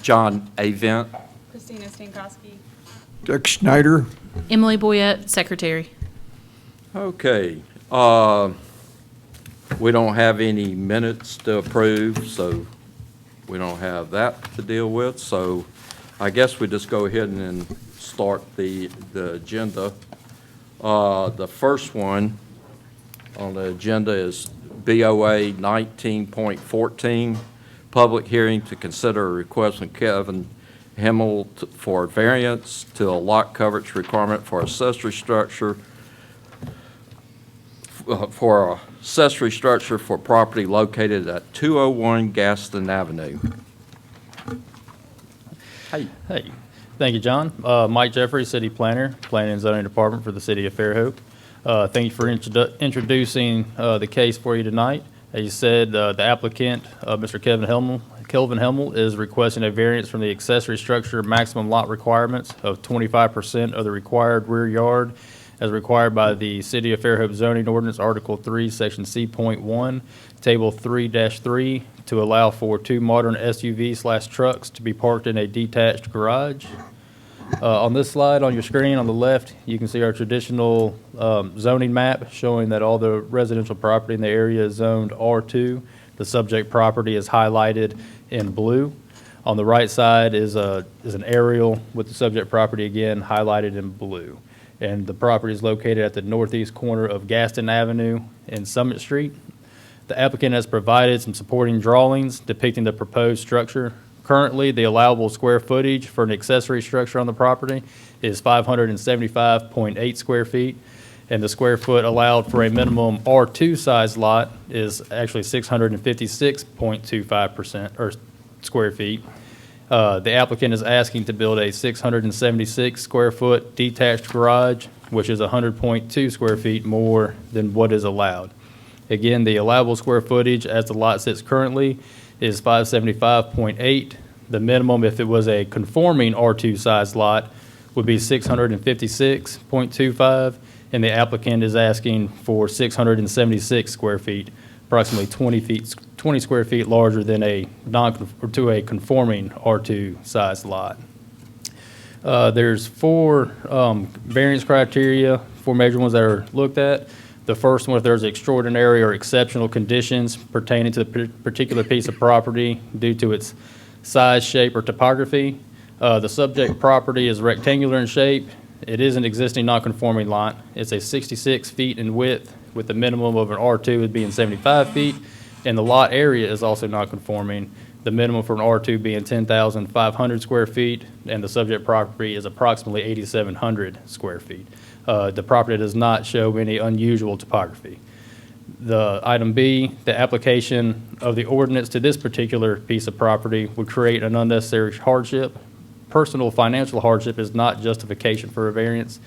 John Avent. Christina Stankowski. Dick Snyder. Emily Boyette, Secretary. Okay. We don't have any minutes to approve, so we don't have that to deal with. So I guess we just go ahead and start the agenda. The first one on the agenda is BOA 19.14, public hearing to consider a request from Kevin Himmel for variance to a lot coverage requirement for accessory structure for property located at 201 Gaston Avenue. Hey. Hey, thank you, John. Mike Jeffrey, City Planner, Planning and Zoning Department for the City of Fairhope. Thank you for introducing the case for you tonight. As you said, the applicant, Mr. Kelvin Hemmel, is requesting a variance from the accessory structure maximum lot requirements of 25% of the required rear yard as required by the City of Fairhope Zoning Ordinance, Article 3, Section C.1, Table 3-3, to allow for 2 modern SUV/trucks to be parked in a detached garage. On this slide on your screen on the left, you can see our traditional zoning map showing that all the residential property in the area is zoned R2. The subject property is highlighted in blue. On the right side is an aerial with the subject property again highlighted in blue. And the property is located at the northeast corner of Gaston Avenue and Summit Street. The applicant has provided some supporting drawings depicting the proposed structure. Currently, the allowable square footage for an accessory structure on the property is 575.8 square feet, and the square foot allowed for a minimum R2 size lot is actually 656.25% or square feet. The applicant is asking to build a 676 square foot detached garage, which is 100.2 square feet more than what is allowed. Again, the allowable square footage as the lot sits currently is 575.8. The minimum, if it was a conforming R2 size lot, would be 656.25, and the applicant is asking for 676 square feet, approximately 20 square feet larger than a conforming R2 size lot. There's 4 variance criteria, 4 major ones that are looked at. The first one, if there's extraordinary or exceptional conditions pertaining to the particular piece of property due to its size, shape, or topography. The subject property is rectangular in shape. It is an existing non-conforming lot. It's a 66 feet in width with the minimum of an R2 being 75 feet, and the lot area is also non-conforming. The minimum for an R2 being 10,500 square feet, and the subject property is approximately 8,700 square feet. The property does not show any unusual topography. The item B, the application of the ordinance to this particular piece of property would create an unnecessary hardship. Personal financial hardship is not justification for a variance.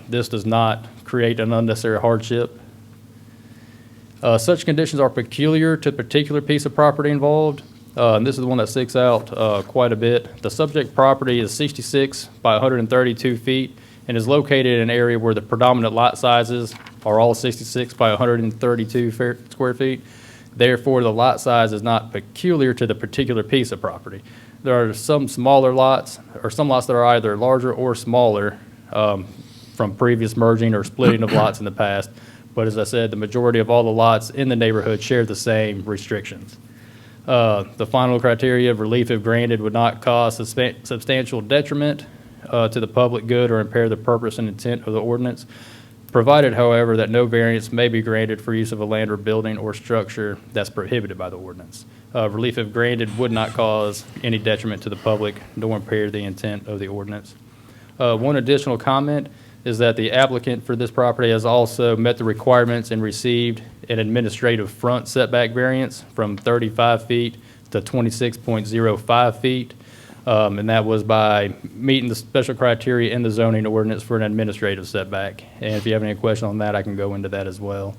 This does not create an unnecessary hardship. Such conditions are peculiar to the particular piece of property involved. And this is the one that sticks out quite a bit. The subject property is 66 by 132 feet and is located in an area where the predominant lot sizes are all 66 by 132 square feet. Therefore, the lot size is not peculiar to the particular piece of property. There are some smaller lots, or some lots that are either larger or smaller from previous merging or splitting of lots in the past. But as I said, the majority of all the lots in the neighborhood share the same restrictions. The final criteria of relief, if granted, would not cause substantial detriment to the public good or impair the purpose and intent of the ordinance, provided, however, that no variance may be granted for use of a land or building or structure that's prohibited by the ordinance. Relief, if granted, would not cause any detriment to the public nor impair the intent of the ordinance. One additional comment is that the applicant for this property has also met the requirements and received an administrative front setback variance from 35 feet to 26.05 feet. And that was by meeting the special criteria in the zoning ordinance for an administrative setback. And if you have any question on that, I can go into that as well.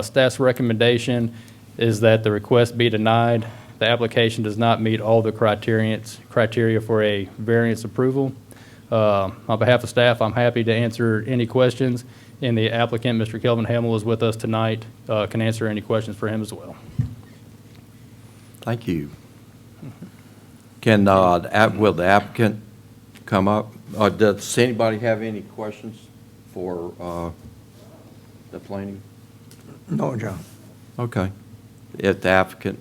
Staff's recommendation is that the request be denied. The application does not meet all the criteria for a variance approval. On behalf of staff, I'm happy to answer any questions, and the applicant, Mr. Kelvin Hamill, is with us tonight, can answer any questions for him as well. Thank you. Can, will the applicant come up? Does anybody have any questions for the planning? No, John. Okay. If the applicant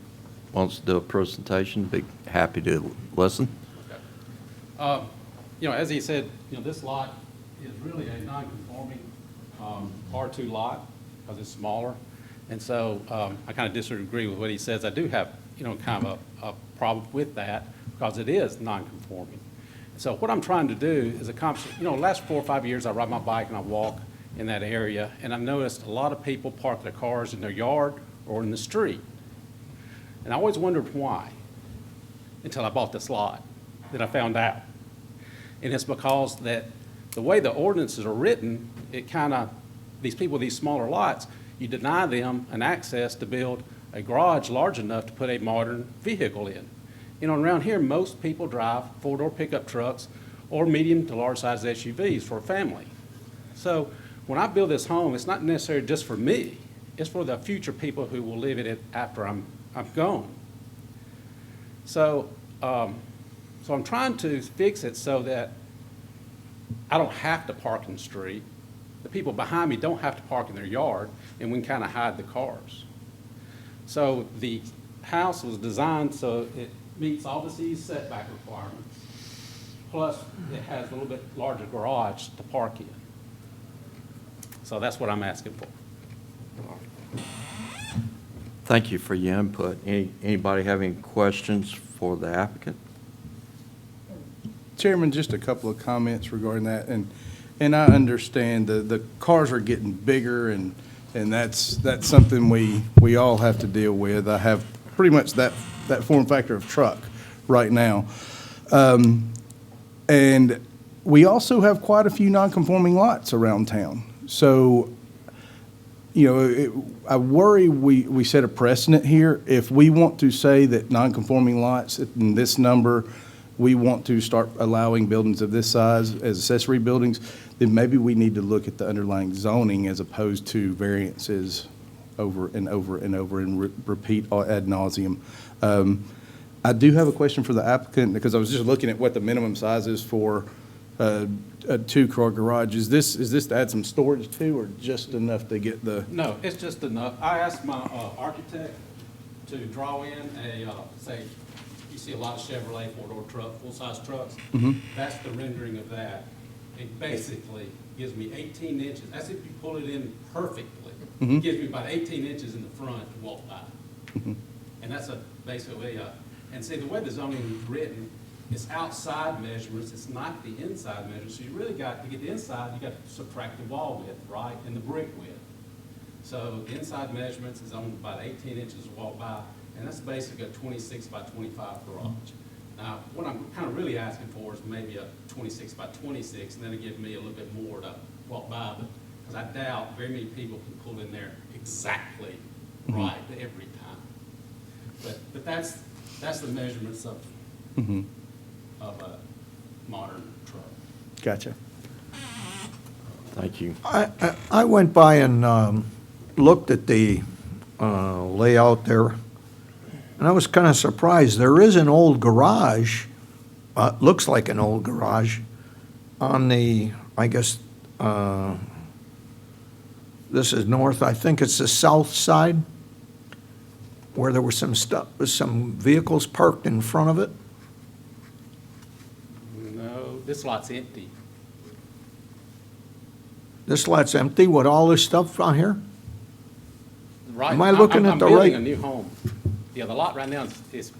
wants to do a presentation, be happy to listen. As he said, this lot is really a non-conforming R2 lot because it's smaller. And so I kind of disagree with what he says. I do have, kind of a problem with that because it is non-conforming. So what I'm trying to do is accomplish, the last 4 or 5 years I ride my bike and I walk in that area, and I've noticed a lot of people park their cars in their yard or in the street. And I always wondered why until I bought this lot. Then I found out. And it's because that the way the ordinances are written, it kind of, these people with these smaller lots, you deny them an access to build a garage large enough to put a modern vehicle in. Around here, most people drive four-door pickup trucks or medium to large-size SUVs for a family. So when I build this home, it's not necessarily just for me. It's for the future people who will live in it after I'm gone. So, so I'm trying to fix it so that I don't have to park in the street. The people behind me don't have to park in their yard, and we can kind of hide the cars. So the house was designed so it meets all the city's setback requirements, plus it has a little bit larger garage to park in. So that's what I'm asking for. Thank you for your input. Anybody have any questions for the applicant? Chairman, just a couple of comments regarding that, and I understand the cars are getting bigger, and that's something we all have to deal with. I have pretty much that form factor of truck right now, and we also have quite a few non-conforming lots around town. So, I worry we set a precedent here. If we want to say that non-conforming lots in this number, we want to start allowing buildings of this size as accessory buildings, then maybe we need to look at the underlying zoning as opposed to variances over and over and over and repeat ad nauseum. I do have a question for the applicant because I was just looking at what the minimum size is for a two-car garage. Is this to add some storage too, or just enough to get the? No, it's just enough. I asked my architect to draw in say, you see a lot of Chevrolet four-door truck, full-size trucks. That's the rendering of that. It basically gives me 18 inches. That's if you pull it in perfectly. It gives me about 18 inches in the front to walk by. And that's basically and see, the way the zoning is written, it's outside measurements, it's not the inside measurements. So you really got, to get the inside, you got to subtract the wall width, right, and the brick width. So the inside measurements is only about 18 inches to walk by, and that's basically a 26 by 25 garage. Now, what I'm kind of really asking for is maybe a 26 by 26, and then it gives me a little bit more to walk by, but because I doubt very many people can pull in there exactly right every time. But that's the measurements of a modern truck. Gotcha. Thank you. I went by and looked at the layout there, and I was kind of surprised. There is an old garage, looks like an old garage, on the, I guess, this is north, I think it's the south side, where there was some vehicles parked in front of it. No, this lot's empty. This lot's empty with all this stuff on here? Right. Am I looking at the I'm building right- a new home. Yeah, the lot right now is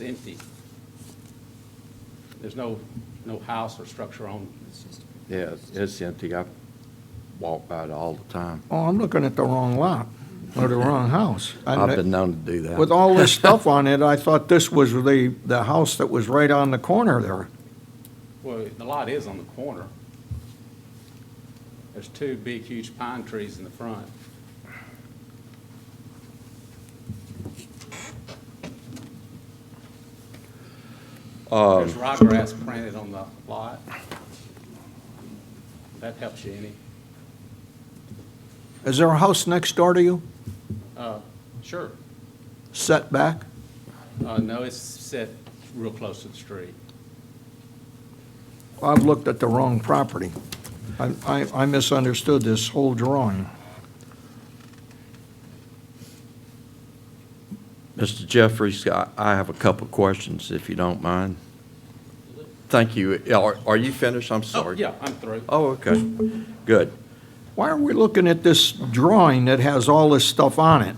empty. There's no house or structure on it. Yeah, it's empty. I walk by it all the time. Oh, I'm looking at the wrong lot, or the wrong house. I've been known to do that. With all this stuff on it, I thought this was the house that was right on the corner there. Well, the lot is on the corner. There's two big, huge pine trees in the front. There's ryegrass planted on the lot. That helps you any. Is there a house next door to you, Sure. set back? No, it's set real close to the street. I've looked at the wrong property. I misunderstood this whole drawing. Mr. Jeffries, I have a couple of questions, if you don't mind. Thank you. Are you finished? I'm Oh, sorry. yeah, I'm through. Oh, okay. Good. Why are we looking at this drawing that has all this stuff on it?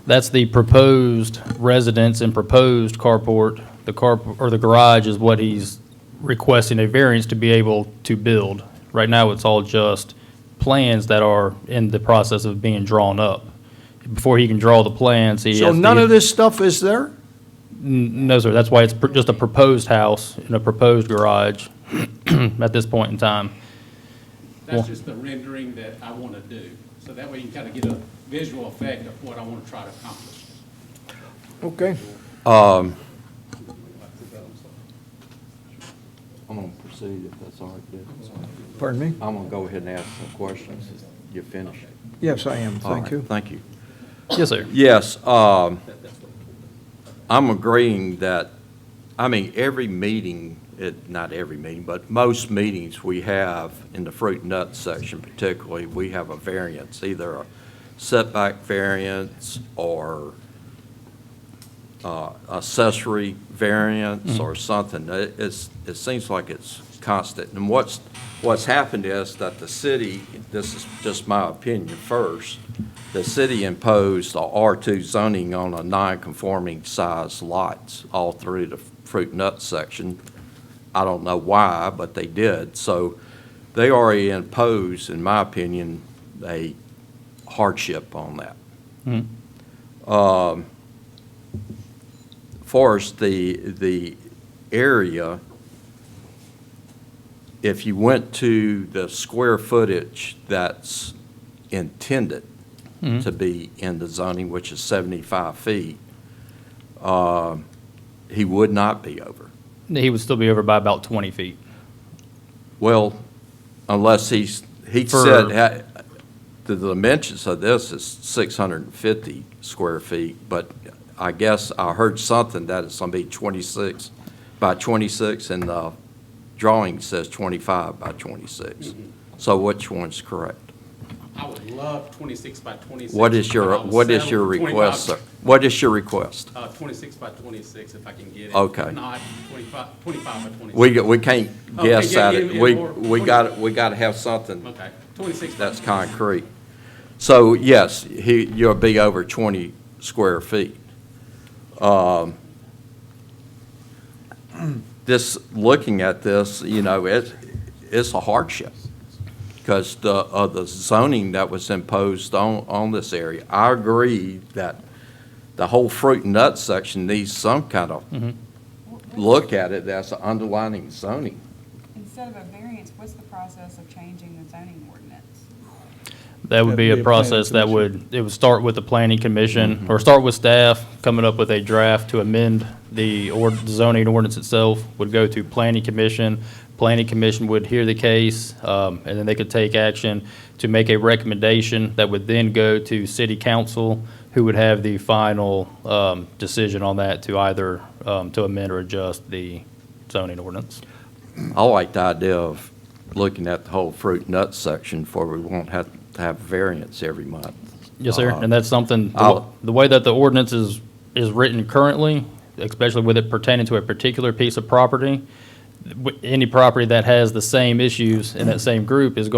That's the proposed residence and proposed carport. The or the garage is what he's requesting a variance to be able to build. Right now, it's all just plans that are in the process of being drawn up. Before he can draw the plans, he has So to. none of this stuff is there? No, sir, that's why it's just a proposed house and a proposed garage at this point in time. That's just the rendering that I want to do. So that way you can kind of get a visual effect of what I want to try to accomplish. Okay. I'm going to proceed if that's all right, Dick. Pardon me? I'm going to go ahead and ask some questions. You finished? Yes, I am. All Thank right, you. Thank you. Yes, sir. Yes, I'm agreeing that, I mean, every meeting, not every meeting, but most meetings we have in the fruit and nut section particularly, we have a variance, either a setback variance or accessory variance or something. It seems like it's constant. And what's happened is that the city, this is just my opinion first, the city imposed a R2 zoning on a non-conforming size lots all through the fruit and nut section. I don't know why, but they did. So they already imposed, in my opinion, a hardship on that. Far as the area, if you went to the square footage that's intended to be in the zoning, which is 75 feet, he would not be over. He would still be over by about 20 feet. Well, unless he For- said, the dimensions of this is 650 square feet, but I guess I heard something that it's going to be 26 by 26, and the drawing says 25 by 26. So which one's correct? I would love 26 by 26. What is but your, I will what is settle your for 25 request, sir? What is your request? 26 by 26 if I can get it. Okay. If not, 25 by 26. We can't Okay, guess yeah, at yeah, it. yeah, We more- got to have something Okay, 26 by that's 26. concrete. So, yes, you'll be over 20 square feet. Looking at this, you know, it's a hardship because of the zoning that was imposed on this area. I agree that the whole fruit and nut section needs some kind of look at it as an underlining zoning. Instead of a variance, what's the process of changing the zoning ordinance? That would be That'd a be a planning process that commission. it would start with the planning commission, or start with staff coming up with a draft to amend the zoning ordinance itself, would go to planning commission. Planning commission would hear the case, and then they could take action to make a recommendation that would then go to city council, who would have the final decision on that to either to amend or adjust the zoning ordinance. I like the idea of looking at the whole fruit and nut section for we won't have to have variance every month. Yes, sir, and that's something, I'll- the way that the ordinance is written currently, especially with it pertaining to a particular piece of property, any property that has the same issues in that same group is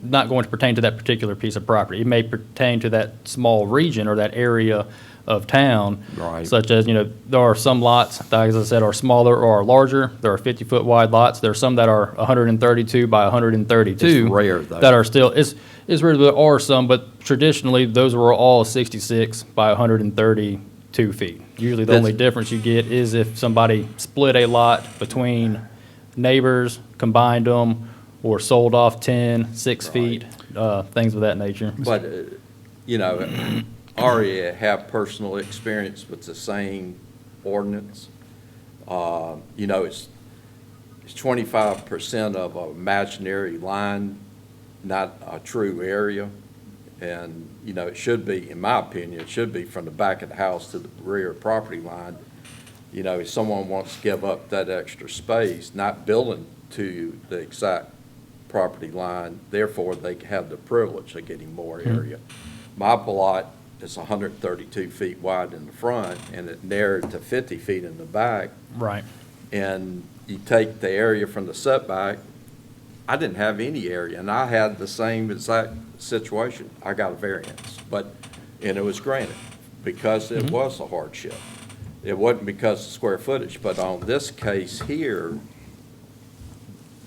not going to pertain to that particular piece of property. It may pertain to that small region or that area of town. Right. Such as, there are some lots that, as I said, are smaller or are larger. There are 50-foot wide lots. There are some that are 132 by 132. It's rare, though. That are still, it's rare, there are some, but traditionally, those were all 66 by 132 feet. Usually, the only difference you get is if somebody split a lot between neighbors, combined them, or sold off 10, 6 feet, things of that nature. But, I already have personal experience with the same ordinance. It's 25% of an imaginary line, not a true area. And, it should be, in my opinion, it should be from the back of the house to the rear property line. You know, if someone wants to give up that extra space, not building to the exact property line, therefore they have the privilege of getting more area. My lot is 132 feet wide in the front, and it narrowed to 50 feet in the back. Right. And you take the area from the setback, I didn't have any area, and I had the same exact situation. I got a variance, and it was granted because it was a hardship. It wasn't because of square footage, but on this case here,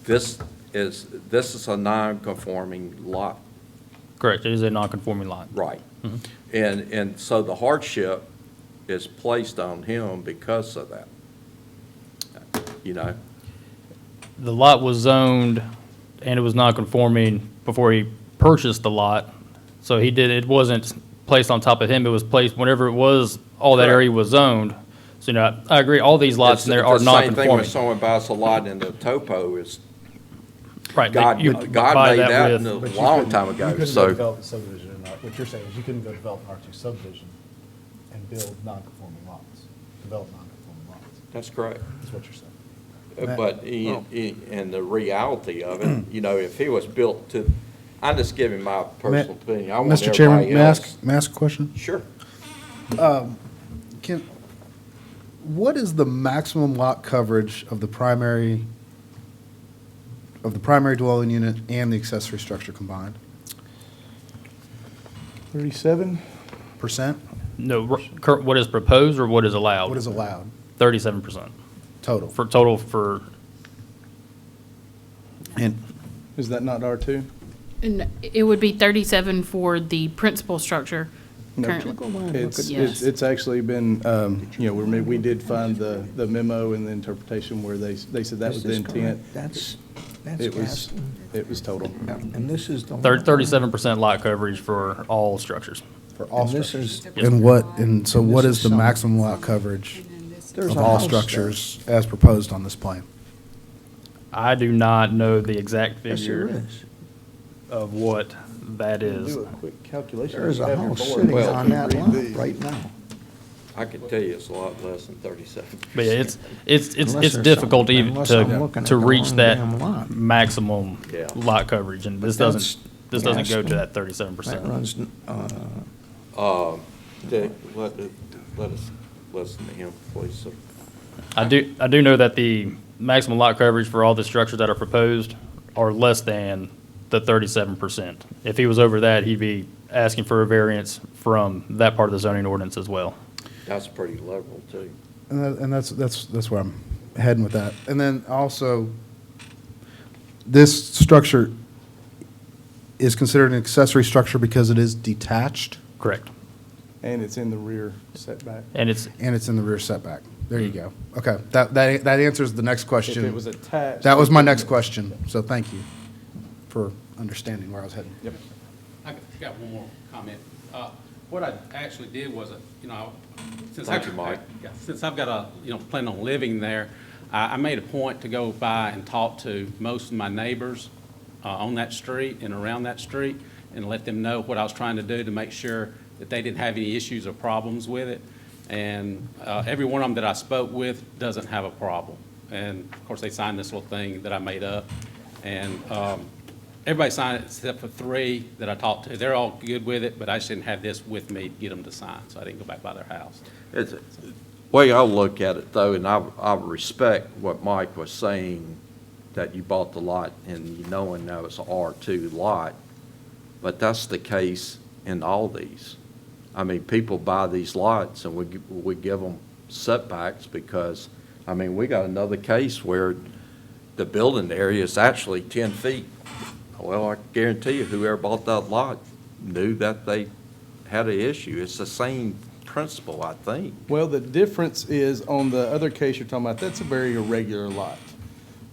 this is a non-conforming lot. Correct, it is a non-conforming lot. Right. And so the hardship is placed on him because of that. You know? The lot was zoned and it was non-conforming before he purchased the lot. So it wasn't placed on top of him, it was placed whenever it was, all that Correct. area was zoned. So, I agree, all these lots in there are It's the same thing when non-conforming. someone buys a lot in the topo is, Right, God you made buy that with- a But you long couldn't- time You ago, couldn't go so. develop a subdivision, what you're saying is you couldn't go develop an R2 subdivision and build non-conforming lots, develop non-conforming lots, That's correct. is what you're saying. But, and the reality of it, you know, if he was built to, I'm just giving my personal opinion. I want Mr. Chairman, everybody may I else. ask a question? Sure. What is the maximum lot coverage of the primary dwelling unit and the accessory structure combined? 37? Percent? No, what is proposed or what is allowed? What is allowed 37% total? for, And Is that not R2? And it would be 37 for the principal structure No. currently. It's actually been, we did find the memo and the interpretation where they said that was the intent. That's It was, Gaston. it was total. Yeah, and this is the. 37% lot coverage for all structures. for all And this structures? is, And so And what this is is the some- maximum lot coverage And then this There's of a all house structures as proposed on this plan? I do not know the exact yes, there figure is. of what that is. Do a quick calculation. There is a Have your house board sitting Well, on that read lot these. right now. I can tell you it's a lot less than 37. But yeah, it's Unless there's difficult something- even unless I'm looking at to the reach wrong that damn lot. maximum Yeah. lot coverage, and this that's doesn't go to Gaston. that That 37%. runs, Dick, let us listen to him, please. So, I do know that the maximum lot coverage for all the structures that are proposed are less than the 37%. If he was over that, he'd be asking for a variance from that part of the zoning ordinance as well. That's pretty liberal, too. And that's where I'm heading with that. And then also, this structure is considered an accessory structure because it is detached Correct. And it's in the rear setback. And it's, and it's in the rear setback. There you go. Okay, that answers the next If question. it was attached. That was my next question, so thank you for understanding where I was heading. Yep. I got one more comment. What I actually did was, since Thank you, Mike. Since I've got plan on living there, I made a point to go by and talk to most of my neighbors on that street and around that street and let them know what I was trying to do to make sure that they didn't have any issues or problems with it. And every one of them that I spoke with doesn't have a problem. And of course, they signed this little thing that I made up. And everybody signed it except for 3 that I talked to. They're all good with it, but I just didn't have this with me to get them to sign, so I didn't go back by their house. It's, way I look at it, though, and I respect what Mike was saying, that you bought the lot and you knowing that it's an R2 lot, but that's the case in all these. I mean, people buy these lots and we give them setbacks because, I mean, we got another case where the building area is actually 10 feet. Well, I guarantee you whoever bought that lot knew that they had an issue. It's the same principle, I think. Well, the difference is on the other case you're talking about, that's a very irregular lot.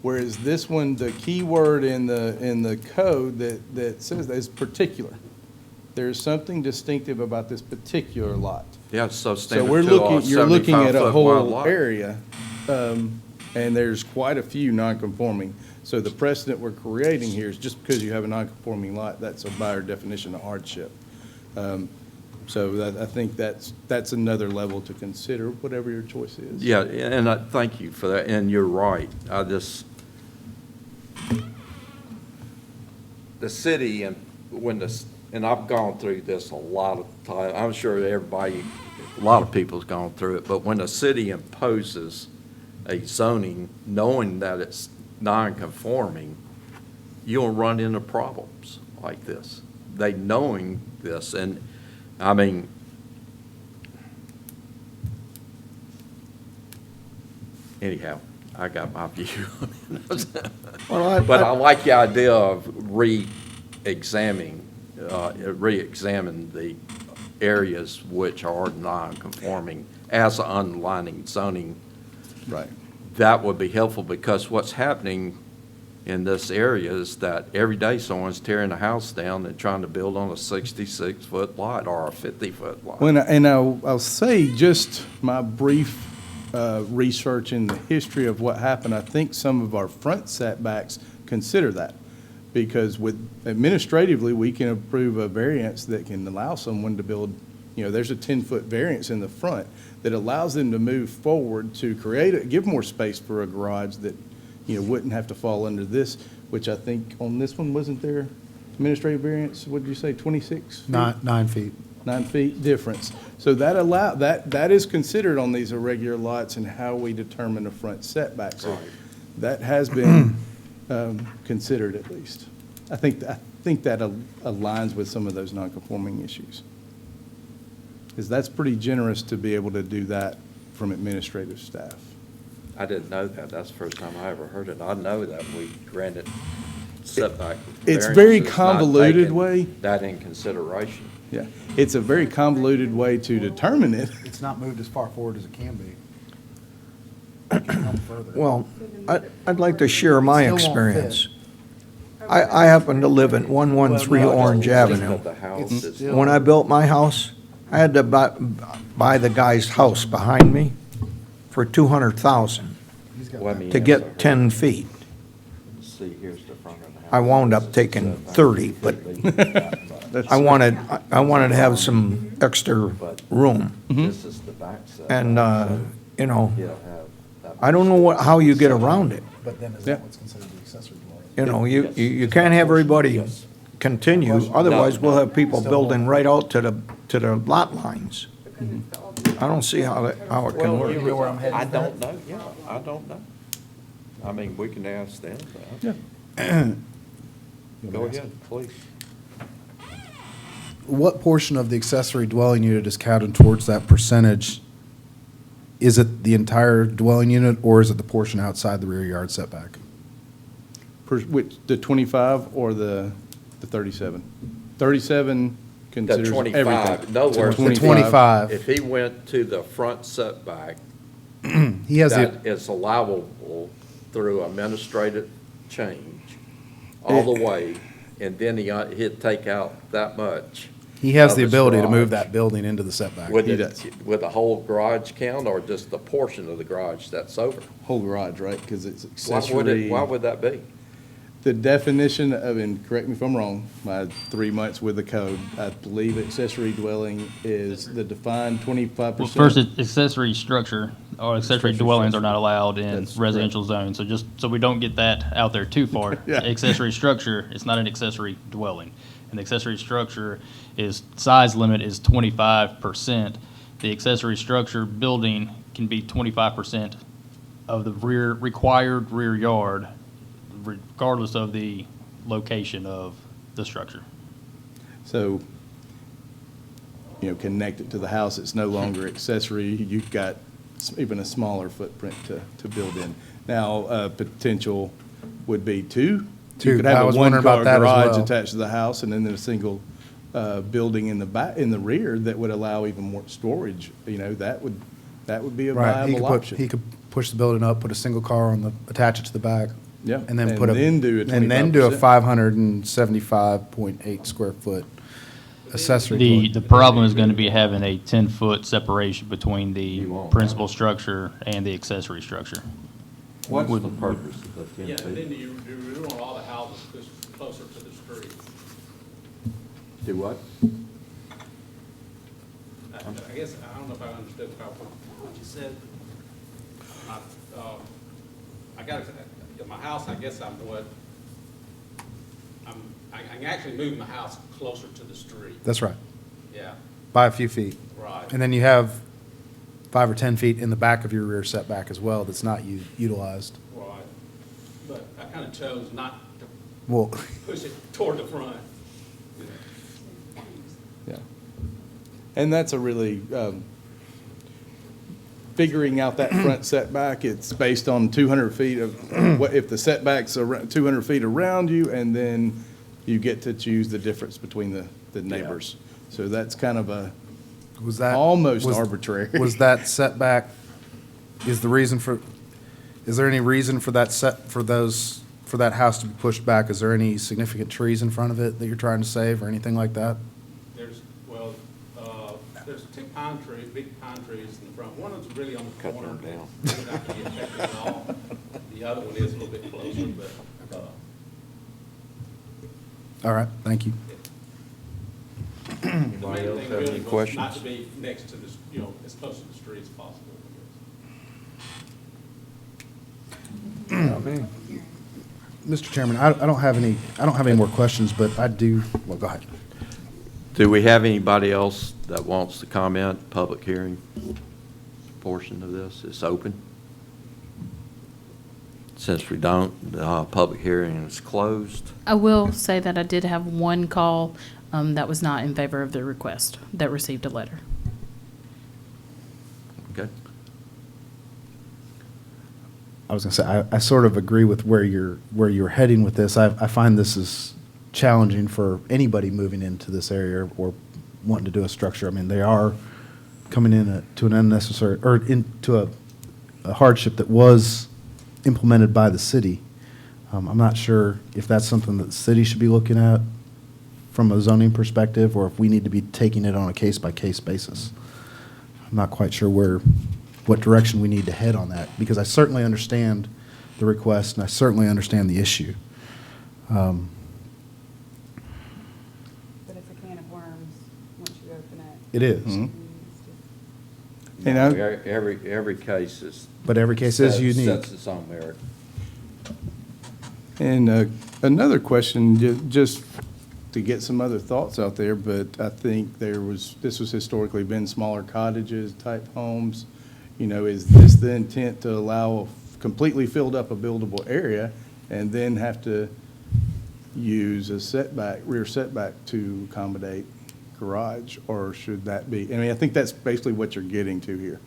Whereas this one, the key word in the code that says that is particular. There's something distinctive about this particular lot. Yeah, it's so So standard we're to a looking, you're looking at a 75-foot wide whole lot. area, and there's quite a few non-conforming. So the precedent we're creating here is just because you have a non-conforming lot, that's a by our definition of hardship. So I think that's another level to consider, whatever your choice is. Yeah, and I thank you for that, and you're right. The city, and and I've gone through this a lot of times, I'm sure a lot of people's gone through it, but when the city imposes a zoning knowing that it's non-conforming, you'll run into problems like this. They knowing this, and, I mean, anyhow, I got my view. Well, But I like the idea of re-examining the areas which are non-conforming as underlining zoning. Right. That would be helpful, because what's happening in this area is that every day someone's tearing a house down and trying to build on a 66-foot lot or a 50-foot lot. I'll say just my brief research in the history of what happened, I think some of our front setbacks consider that. Because administratively, we can approve a variance that can allow someone to build, there's a 10-foot variance in the front that allows them to move forward to give more space for a garage that, wouldn't have to fall under this, which I think on this one, wasn't there administrative variance, what did you say, 26 feet? 9 feet. 9 feet difference. So that is considered on these irregular lots and how we determine the front setback. So Right. that has been considered at least. I think that aligns with some of those non-conforming issues. Because that's pretty generous to be able to do that from administrative staff. I didn't know that. That's the first time I ever heard it. I know that we granted setback It's very variances, not convoluted taking way. that in consideration. Yeah, it's a very convoluted way to determine it. It's not moved as far forward as it can be. It can come further. Well, I'd like to share my Still won't experience. I happen to live at 113 Orange Avenue. Of the house It's is- still- When I built my house, I had to buy the guy's house behind me for $200,000 He's got Well, I that. mean, to yes, get 10 feet. See, here's the front of the house. I wound up taking 30, but I wanted to have some extra room. This is the back side. And, He'll have that. I don't know how you get around it. But then is Yeah. that what's considered the accessory dwelling? You can't have everybody continue, otherwise we'll have people Still building won't. right out to the lot lines. I don't see how it can Well, work. You know where I'm heading I with don't that? know, yeah, I don't know. I mean, we can ask them Yeah. that. You Go want me to ahead, please. What portion of the accessory dwelling unit is counted towards that percentage? Is it the entire dwelling unit, or is it the portion outside the rear yard setback? Which, the 25 or the 37? 37 The considers everything. 25, in other words, The 25. if he went to the front setback, He has that the, is allowable through administrative change all the way, and then he'd take out that much. he has of the his ability to move garage. that building into the setback. Would He it, does. would the whole garage count, or just the portion of the garage that's over? Whole garage, right? Because it's Why would accessory. why would that be? The definition of, and correct me if I'm wrong, my 3 months with the code, I believe accessory dwelling is the defined 25%. Well, first, accessory structure or accessory dwellings are not allowed in That's residential zones. So just so we don't get that out there too far. Yeah. Accessory structure, it's not an accessory dwelling. An accessory structure size limit is 25%. The accessory structure building can be 25% of the required rear yard, regardless of the location of the structure. So, connect it to the house, it's no longer accessory, you've got even a smaller footprint to build in. Now, potential would be two. Two. You could I have a was wondering one-car about that as garage well. attached to the house, and then there's a single building in the back, in the rear that would allow even more storage. That would be a Right, viable option. he could push the building up, put a single car attach it to the back. Yeah, And then and put a. then do a And then do a 25%. 575.8 square foot accessory The dwelling. the problem is going to be having a 10-foot separation between the You won't. principal structure and the accessory structure. What's the purpose of the 10 Yeah, and then feet? you want all the houses closer to the street. Do what? I guess, I don't know if I understood what you said. I got, my house, I guess I can actually move my house closer to the street. That's right, Yeah, by a few feet. right. And then you have 5 or 10 feet in the back of your rear setback as well that's not utilized. Right. But I kind of chose not to Well, push it toward the front. Yeah. And that's a really, figuring out that front setback, it's based on 200 feet of, what if the setback's around 200 feet around you, and then you get to choose the difference between the neighbors. So that's kind of a, was that? Almost was- arbitrary. Was that setback, is there any reason for that for that house to be pushed back? Is there any significant trees in front of it that you're trying to save or anything like that? There's two big pine trees in the front. One of them's really on the Cut corner. them down. It's not gonna be affected at all. The other one is a little bit closer, but, All right, thank you. the Anybody main else thing have really any was questions? not to be next to the, as close to the street as possible. I mean, Mr. Chairman, I don't have any more questions, but I do, well, go ahead. Do we have anybody else that wants to comment? Public hearing portion of this is open. Since we don't, the public hearing is closed. I will say that I did have one call that was not in favor of the request, that received a letter. Okay. I was going to say, I sort of agree with where you're heading with this. I find this is challenging for anybody moving into this area or wanting to do a structure. I mean, they are coming in to an unnecessary, or into a hardship that was implemented by the city. I'm not sure if that's something that the city should be looking at from a zoning perspective, or if we need to be taking it on a case-by-case basis. I'm not quite sure what direction we need to head on that, because I certainly understand the request and I certainly understand the issue. But it's a can of worms once you open it. It is, Mhm. It's just- And I, Every case is. but every case is sets- unique. Sets its own merit. And another question, just to get some other thoughts out there, but I think this was historically been smaller cottages type homes. Is this the intent to allow a completely filled up a buildable area and then have to use a rear setback to accommodate garage? Or should that be, I think that's basically what you're getting to here.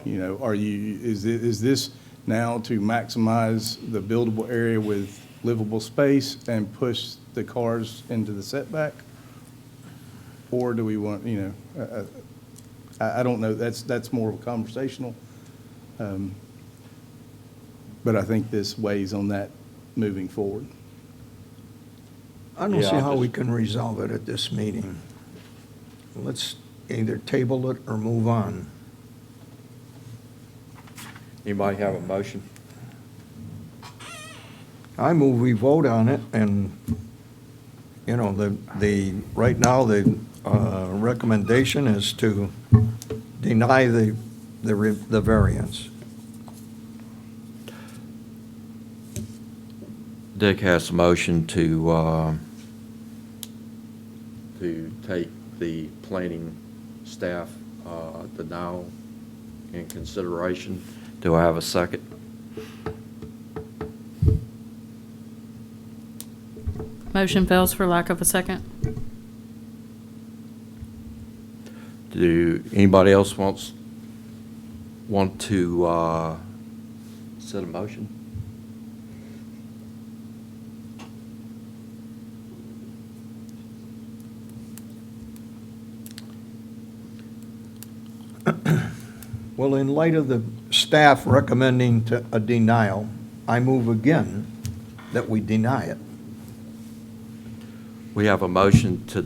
Is this now to maximize the buildable area with livable space and push the cars into the setback? Or do we want, I don't know, that's more of a conversational. But I think this weighs on that moving forward. I don't see Yeah, how just- we can resolve it at this meeting. Let's either table it or move on. Anybody have a motion? I move we vote on it, and, right now, the recommendation is to deny the variance. Dick has a motion to take the planning staff denial in consideration. Do I have a second? Motion fails for lack of a second. Do anybody else want to set a motion? Well, in light of the staff recommending a denial, I move again that we deny it. We have a motion to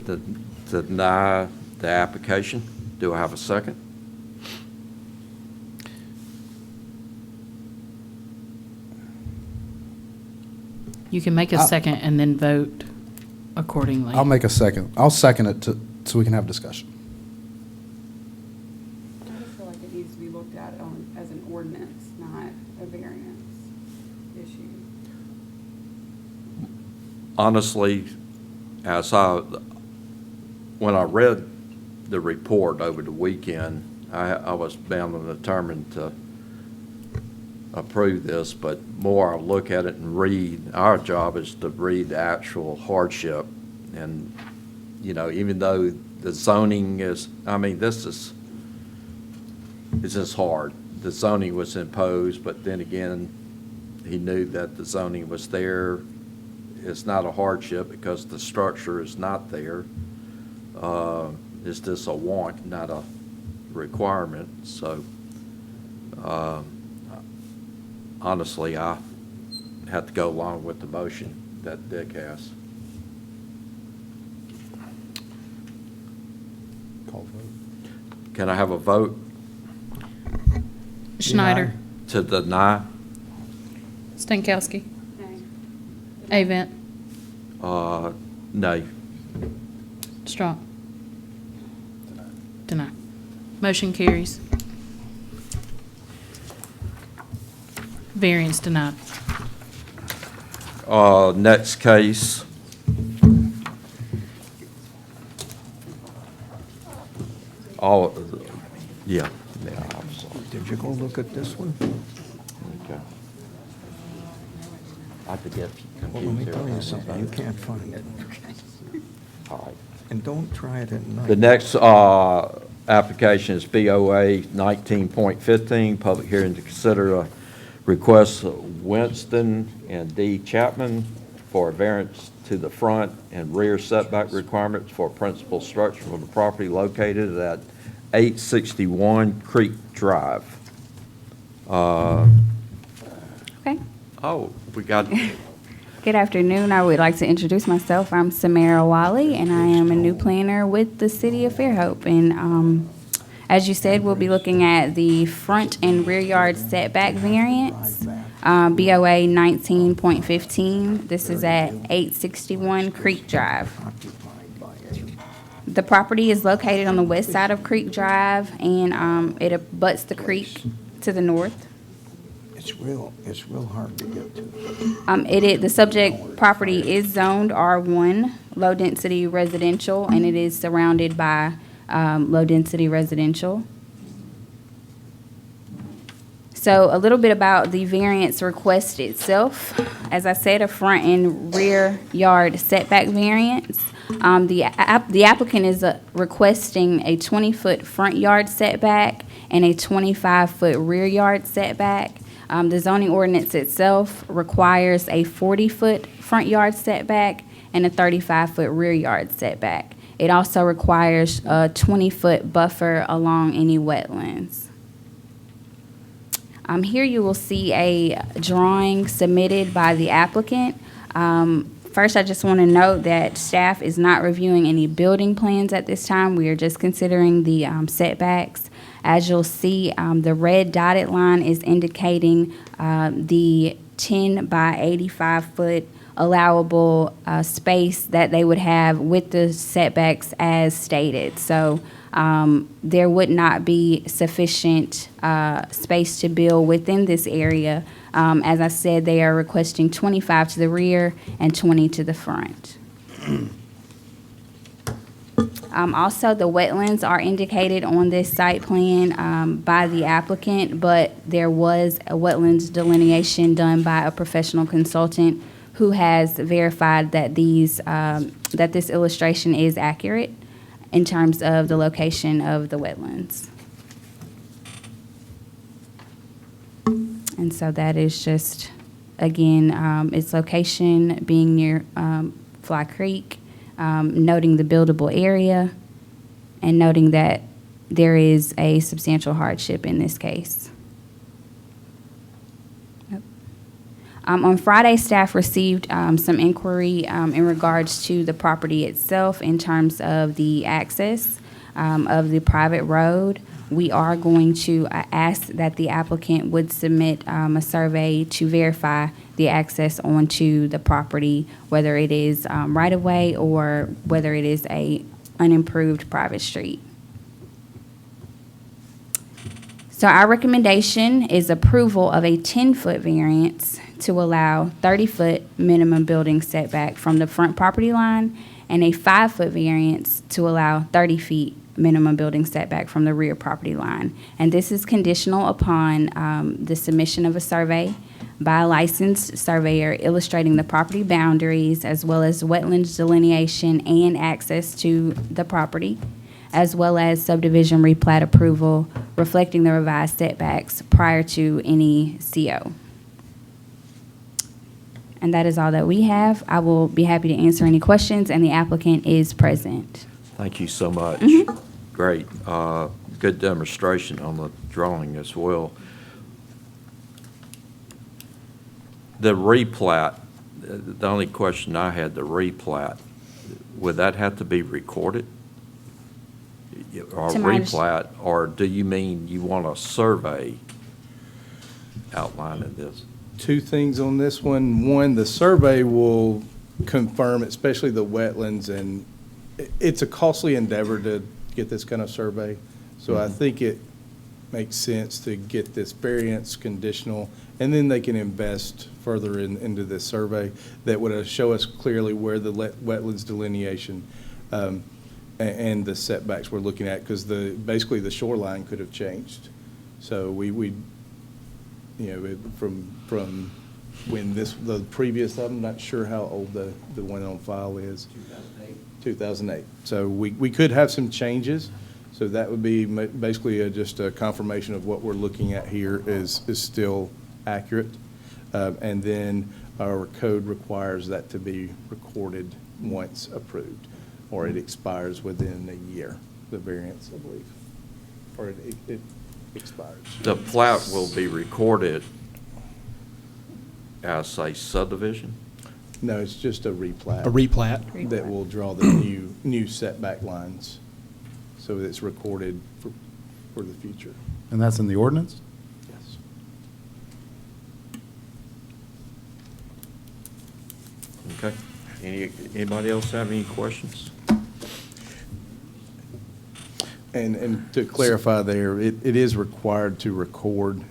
deny the application. Do I have a second? You can make a second and then vote accordingly. I'll make a second. I'll second it so we can have discussion. needs to be looked at as an ordinance, not a variance issue. Honestly, when I read the report over the weekend, I was bound and determined to approve this, but more I look at it and read, our job is to read the actual hardship. And, even though the zoning is, it's just hard. The zoning was imposed, but then again, he knew that the zoning was there. It's not a hardship because the structure is not there. It's just a want, not a requirement. So, honestly, I have to go along with the motion that Dick has. Call vote. Can I have a vote Schneider, to deny? Stankowski, Okay. Avent, No. Strong. Deny. Motion carries. Variance denied. Next case. Yeah. I'm sorry. Did you go look at this one? Okay. I could get Well, let me confused tell there. you something, you can't find it. All right. And don't try it at night. The next application is BOA 19.15, public hearing to consider a request of Winston and D. Chapman for a variance to the front and rear setback requirements for a principal structure for the property located at 861 Creek Drive. Okay. Oh, we got, Good afternoon. I would like to introduce myself. I'm Samara Wiley, and I am a new planner with the city of Fairhope. And as you said, we'll be looking at the front and rear yard setback variance, BOA 19.15. This is at 861 Creek Drive. The property is located on the west side of Creek Drive, and it abuts the creek to the north. It's real hard to get to. The subject property is zoned R1, low-density residential, and it is surrounded by low-density residential. So a little bit about the variance request itself. As I said, a front and rear yard setback variance. The applicant is requesting a 20-foot front yard setback and a 25-foot rear yard setback. The zoning ordinance itself requires a 40-foot front yard setback and a 35-foot rear yard setback. It also requires a 20-foot buffer along any wetlands. Here you will see a drawing submitted by the applicant. First, I just want to note that staff is not reviewing any building plans at this time. We are just considering the setbacks. As you'll see, the red dotted line is indicating the 10 by 85 foot allowable space that they would have with the setbacks as stated. So there would not be sufficient space to build within this area. As I said, they are requesting 25 to the rear and 20 to the front. Also, the wetlands are indicated on this site plan by the applicant, but there was a wetlands delineation done by a professional consultant who has verified that that this illustration is accurate in terms of the location of the wetlands. And so that is just, again, its location being near Fly Creek, noting the buildable area, and noting that there is a substantial hardship in this case. Yep. On Friday, staff received some inquiry in regards to the property itself in terms of the access of the private road. We are going to ask that the applicant would submit a survey to verify the access onto the property, whether it is right-of-way or whether it is a unimproved private street. So our recommendation is approval of a 10-foot variance to allow 30-foot minimum building setback from the front property line and a 5-foot variance to allow 30 feet minimum building setback from the rear property line. And this is conditional upon the submission of a survey by a licensed surveyor illustrating the property boundaries as well as wetlands delineation and access to the property, as well as subdivision replat approval reflecting the revised setbacks prior to any CO. And that is all that we have. I will be happy to answer any questions, and the applicant is present. Thank you so much. Great. Good demonstration on the drawing as well. The replat, the only question I had, the replat, would that have to be recorded? Or To my replat, or do you mean you want a survey outlining this? Two things on this one. One, the survey will confirm, especially the wetlands, and it's a costly endeavor to get this kind of survey. So I think it makes sense to get this variance conditional, and then they can invest further into this survey that would show us clearly where the wetlands delineation and the setbacks we're looking at, because basically the shoreline could have changed. So we from when the previous, I'm not sure how old the one on file is. 2008. So we could have some changes. So that would be basically just a confirmation of what we're looking at here is still accurate. And then our code requires that to be recorded once approved, or it expires within a year, the variance, I believe, or it expires. The plat will be recorded as a subdivision? No, it's just a replat. A replat. That will draw the new setback lines, so that it's recorded for the future. And that's in the ordinance? Yes. Okay. Anybody else have any questions? And to clarify there, it is required to record.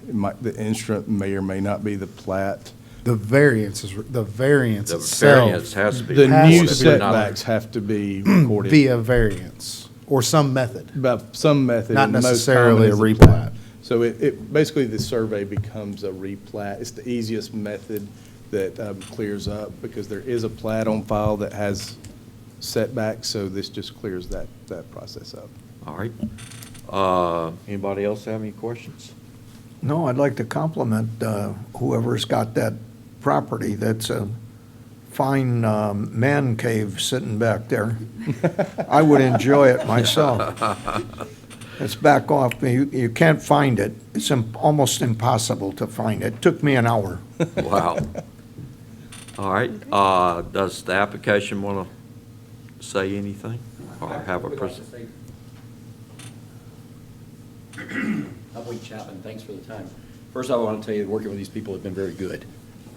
The instrument may or may not be the plat. The variance The itself. variance has to be. The has new to be setbacks have to be recorded. Via variance or some method. By some method. Not and the most necessarily common a is replat. So basically the survey becomes a replat. It's the easiest method that clears up, because there is a plat on file that has setbacks, so this just clears that process up. All right. Anybody else have any questions? No, I'd like to compliment whoever's got that property. That's a fine man cave sitting back there. I would enjoy it myself. It's back off. You can't find it. It's almost impossible to find it. It took me an hour. Wow. All right. Does the application want to say anything or have a presentation? I'm Lee Chapman, thanks for the time. First, I want to tell you, working with these people has been very good.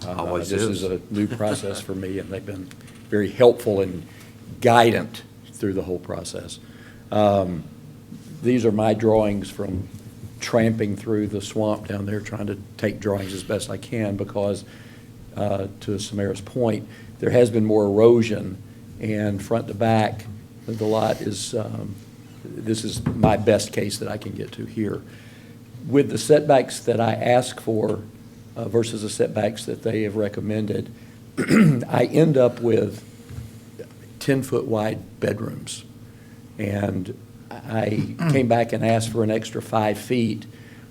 Always This is. is a new process for me, and they've been very helpful and guidant through the whole process. These are my drawings from tramping through the swamp down there, trying to take drawings as best I can, because, to Samara's point, there has been more erosion, and front to back, the lot is, this is my best case that I can get to here. With the setbacks that I ask for versus the setbacks that they have recommended, I end up with 10-foot wide bedrooms. And I came back and asked for an extra 5 feet,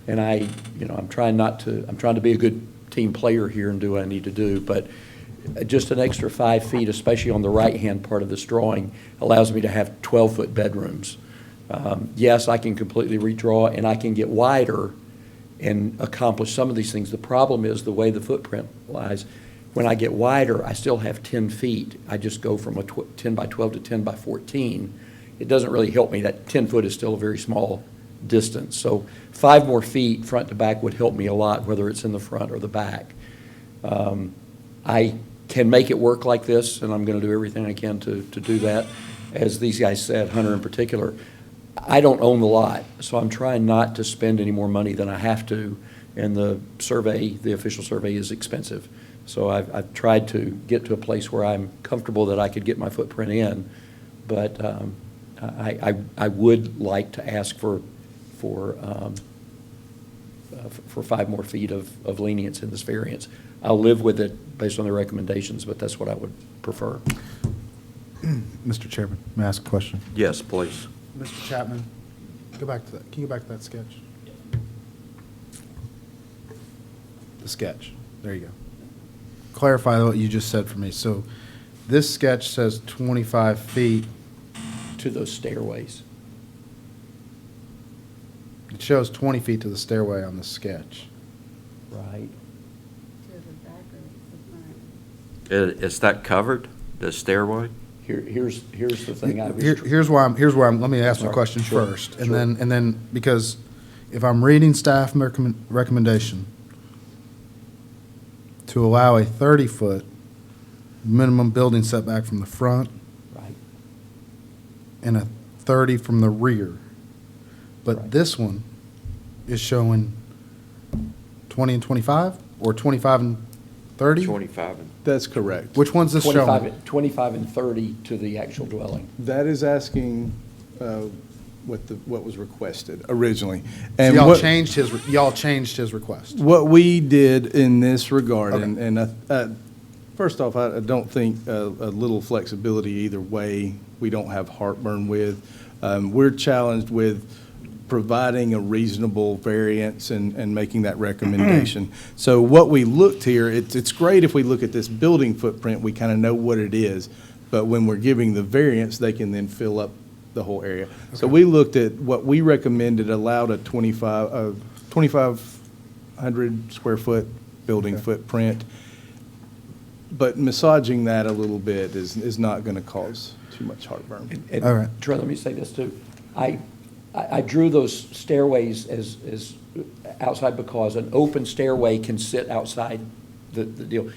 and I'm trying to be a good team player here and do what I need to do, but just an extra 5 feet, especially on the right-hand part of this drawing, allows me to have 12-foot bedrooms. Yes, I can completely redraw, and I can get wider and accomplish some of these things. The problem is the way the footprint lies. When I get wider, I still have 10 feet. I just go from a 10 by 12 to 10 by 14. It doesn't really help me. That 10 foot is still a very small distance. So 5 more feet front to back would help me a lot, whether it's in the front or the back. I can make it work like this, and I'm going to do everything I can to do that. As these guys said, Hunter in particular, I don't own the lot, so I'm trying not to spend any more money than I have to, and the survey, the official survey is expensive. So I've tried to get to a place where I'm comfortable that I could get my footprint in, but I would like to ask for 5 more feet of lenience in this variance. I'll live with it based on the recommendations, but that's what I would prefer. Mr. Chairman, may I ask a question? Yes, please. Mr. Chapman, go back to that, can you go back to that sketch? The sketch, there you go. Clarify what you just said for me. So this sketch says 25 feet. To those stairways. It shows 20 feet to the stairway on the sketch. Right. To the back or the front? Is that covered, the stairway? Here's the thing I was. Here's where I'm, let me ask my Sorry. question Sure, first. sure. And then, because if I'm reading staff recommendation to allow a 30-foot minimum building setback from the front Right. and a 30 from the rear, but Right. this one is showing 20 and 25, or 25 and 30? 25 and That's correct. Which one's this showing? 25 and 30 to the actual dwelling. That is asking what was requested originally. So And y'all what- changed his request. What we did in this regard, Okay. and first off, I don't think a little flexibility either way, we don't have heartburn with. We're challenged with providing a reasonable variance and making that recommendation. So what we looked here, it's great if we look at this building footprint, we kind of know what it is, but when we're giving the variance, they can then fill up the whole area. So we looked at what we recommended, allowed a 2,500 square foot building Okay. footprint, but massaging that a little bit is not going to cause too much heartburn. And All right. Trey, let me say this too. I drew those stairways as outside because an open stairway can sit outside the deal.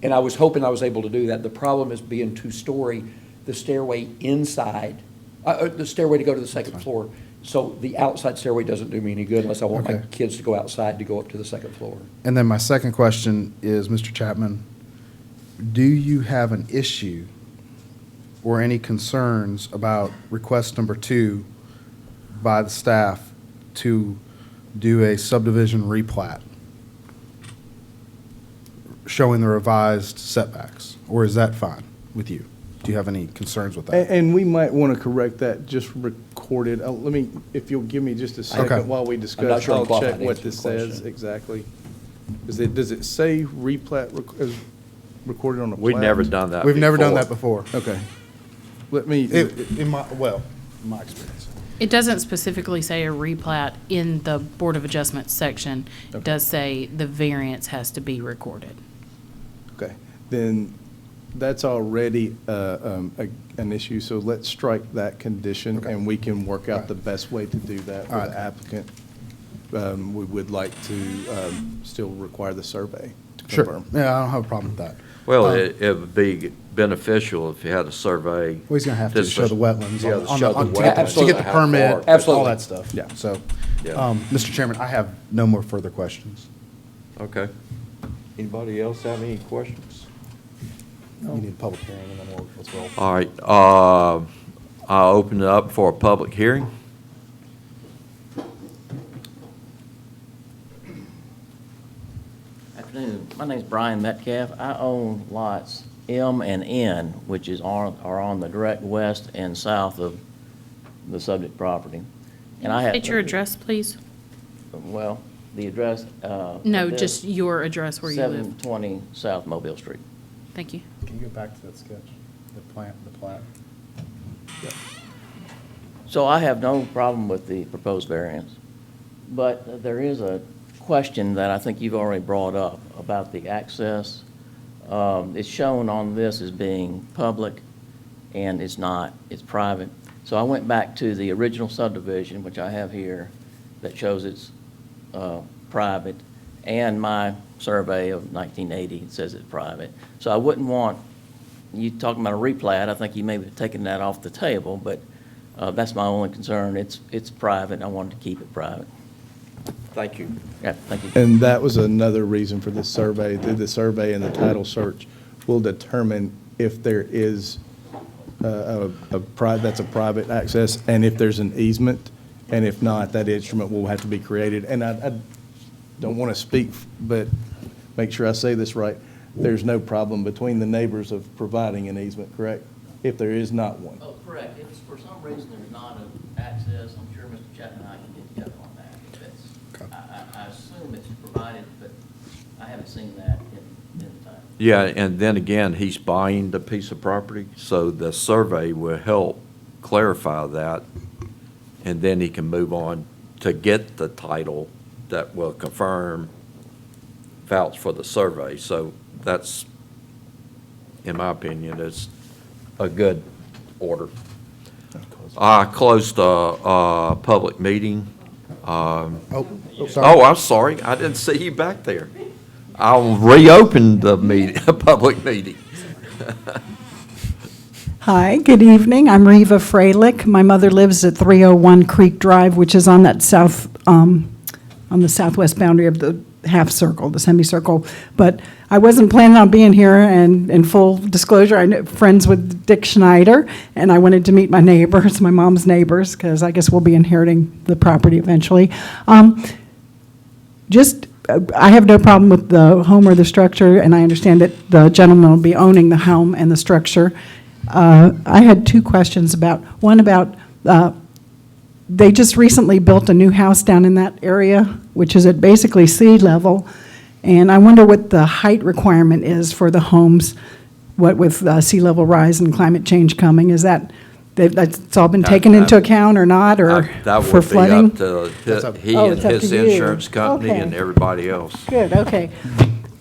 And I was hoping I was able to do that. The problem is being 2-story, the stairway inside, the stairway to go to the second floor. So the outside stairway doesn't do me any good unless I want my Okay. kids to go outside to go up to the second floor. And then my second question is, Mr. Chapman, do you have an issue or any concerns about request number 2 by the staff to do a subdivision replat showing the revised setbacks? Or is that fine with you? Do you have any concerns with that? And we might want to correct that, just record it. Let me, if you'll give me just a Okay. second while we I'm not discuss, sure I'm I'll qualified check to what answer this the says question. exactly. Does it say replat is recorded on a plat? We've never done that We've never done before. that before. Okay. Let me, In my experience. It doesn't specifically say a replat in the Board of Adjustments section. It Okay. does say the variance has to be recorded. okay, then that's already an issue, so let's strike that condition, Okay. and we can work All out right. the best way to do that All with right. the applicant. We would like to still require the survey to Sure. confirm. Yeah, I don't have a problem with that. Well, Um, it would be beneficial if you had a survey. Well, he's gonna have to This show was- the wetlands Yeah, on show the, the on- to get the- wetlands, to Absolutely. get the how permit, far. all Absolutely. that stuff. Yeah. So, Yeah. Mr. Chairman, I have no more further questions. Okay. Anybody else have any questions? You need a public hearing, and then let's roll. All right, I'll open it up for a public hearing. Afternoon. My name's Brian Metcalf. I own lots M and N, which are on the direct west and south of the subject property. And I have. State your address, please. Well, the address. No, of this, just your address where you live. 720 South Mobile Street. Thank you. Can you go back to that sketch, the plat? So I have no problem with the proposed variance, but there is a question that I think you've already brought up about the access. It's shown on this as being public, and it's not, it's private. So I went back to the original subdivision, which I have here, that shows it's private, and my survey of 1980 says it's private. So I wouldn't want, you talking about a replat, I think you may be taking that off the table, but That's my only concern. It's private. I wanted to keep it private. Thank you. Yeah, thank you. And that was another reason for this survey. Through the survey and the title search, will determine if there is that's a private access, and if there's an easement, and if not, that instrument will have to be created. And I don't want to speak, but make sure I say this right. There's no problem between the neighbors of providing an easement, correct? If there is not one. Oh, correct. If for some reason there's not an access, I'm sure Mr. Chapman and I can get together on that. I assume it's provided, but I haven't seen that in the time. Yeah, and then again, he's buying the piece of property, so the survey will help clarify that, and then he can move on to get the title that will confirm, vouch for the survey. So that's, in my opinion, is a good order. I closed the public meeting. Sorry. Oh, I'm sorry, I didn't see you back there. I'll reopen the meeting, public meeting. Hi, good evening. I'm Reva Freilich. My mother lives at 301 Creek Drive, which is on that on the southwest boundary of the half circle, the semicircle. But I wasn't planning on being here, and in full disclosure, I'm friends with Dick Schneider, and I wanted to meet my neighbors, my mom's neighbors, because I guess we'll be inheriting the property eventually. I have no problem with the home or the structure, and I understand that the gentleman will be owning the home and the structure. I had two questions one about, they just recently built a new house down in that area, which is at basically sea level, and I wonder what the height requirement is for the homes, what with sea level rise and climate change coming. Is that's all been taken into account or not, or That for would be flooding? up to he Oh, and it's up his to you. insurance company Okay. and everybody else. Good, okay.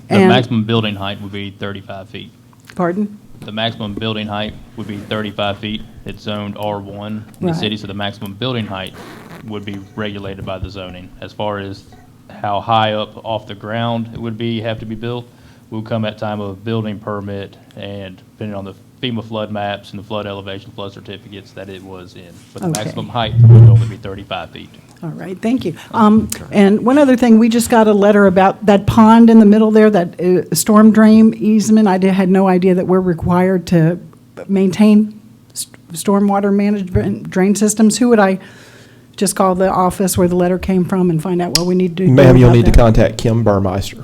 The And- maximum building height would be 35 feet. Pardon? The maximum building height would be 35 feet. It's zoned R1 in the Right. city, so the maximum building height would be regulated by the zoning. As far as how high up off the ground it would have to be built, will come at time of building permit and depending on the FEMA flood maps and the flood elevation, flood certificates that it was in. But the Okay. maximum height would only be 35 feet. All right, thank you. And one other thing, we just got a letter about that pond in the middle there, that storm drain easement. Had no idea that we're required to maintain stormwater management drain systems. Who would I just call the office where the letter came from and find out what we need to do Ma'am, you'll about need to that? contact Kim Burmeister.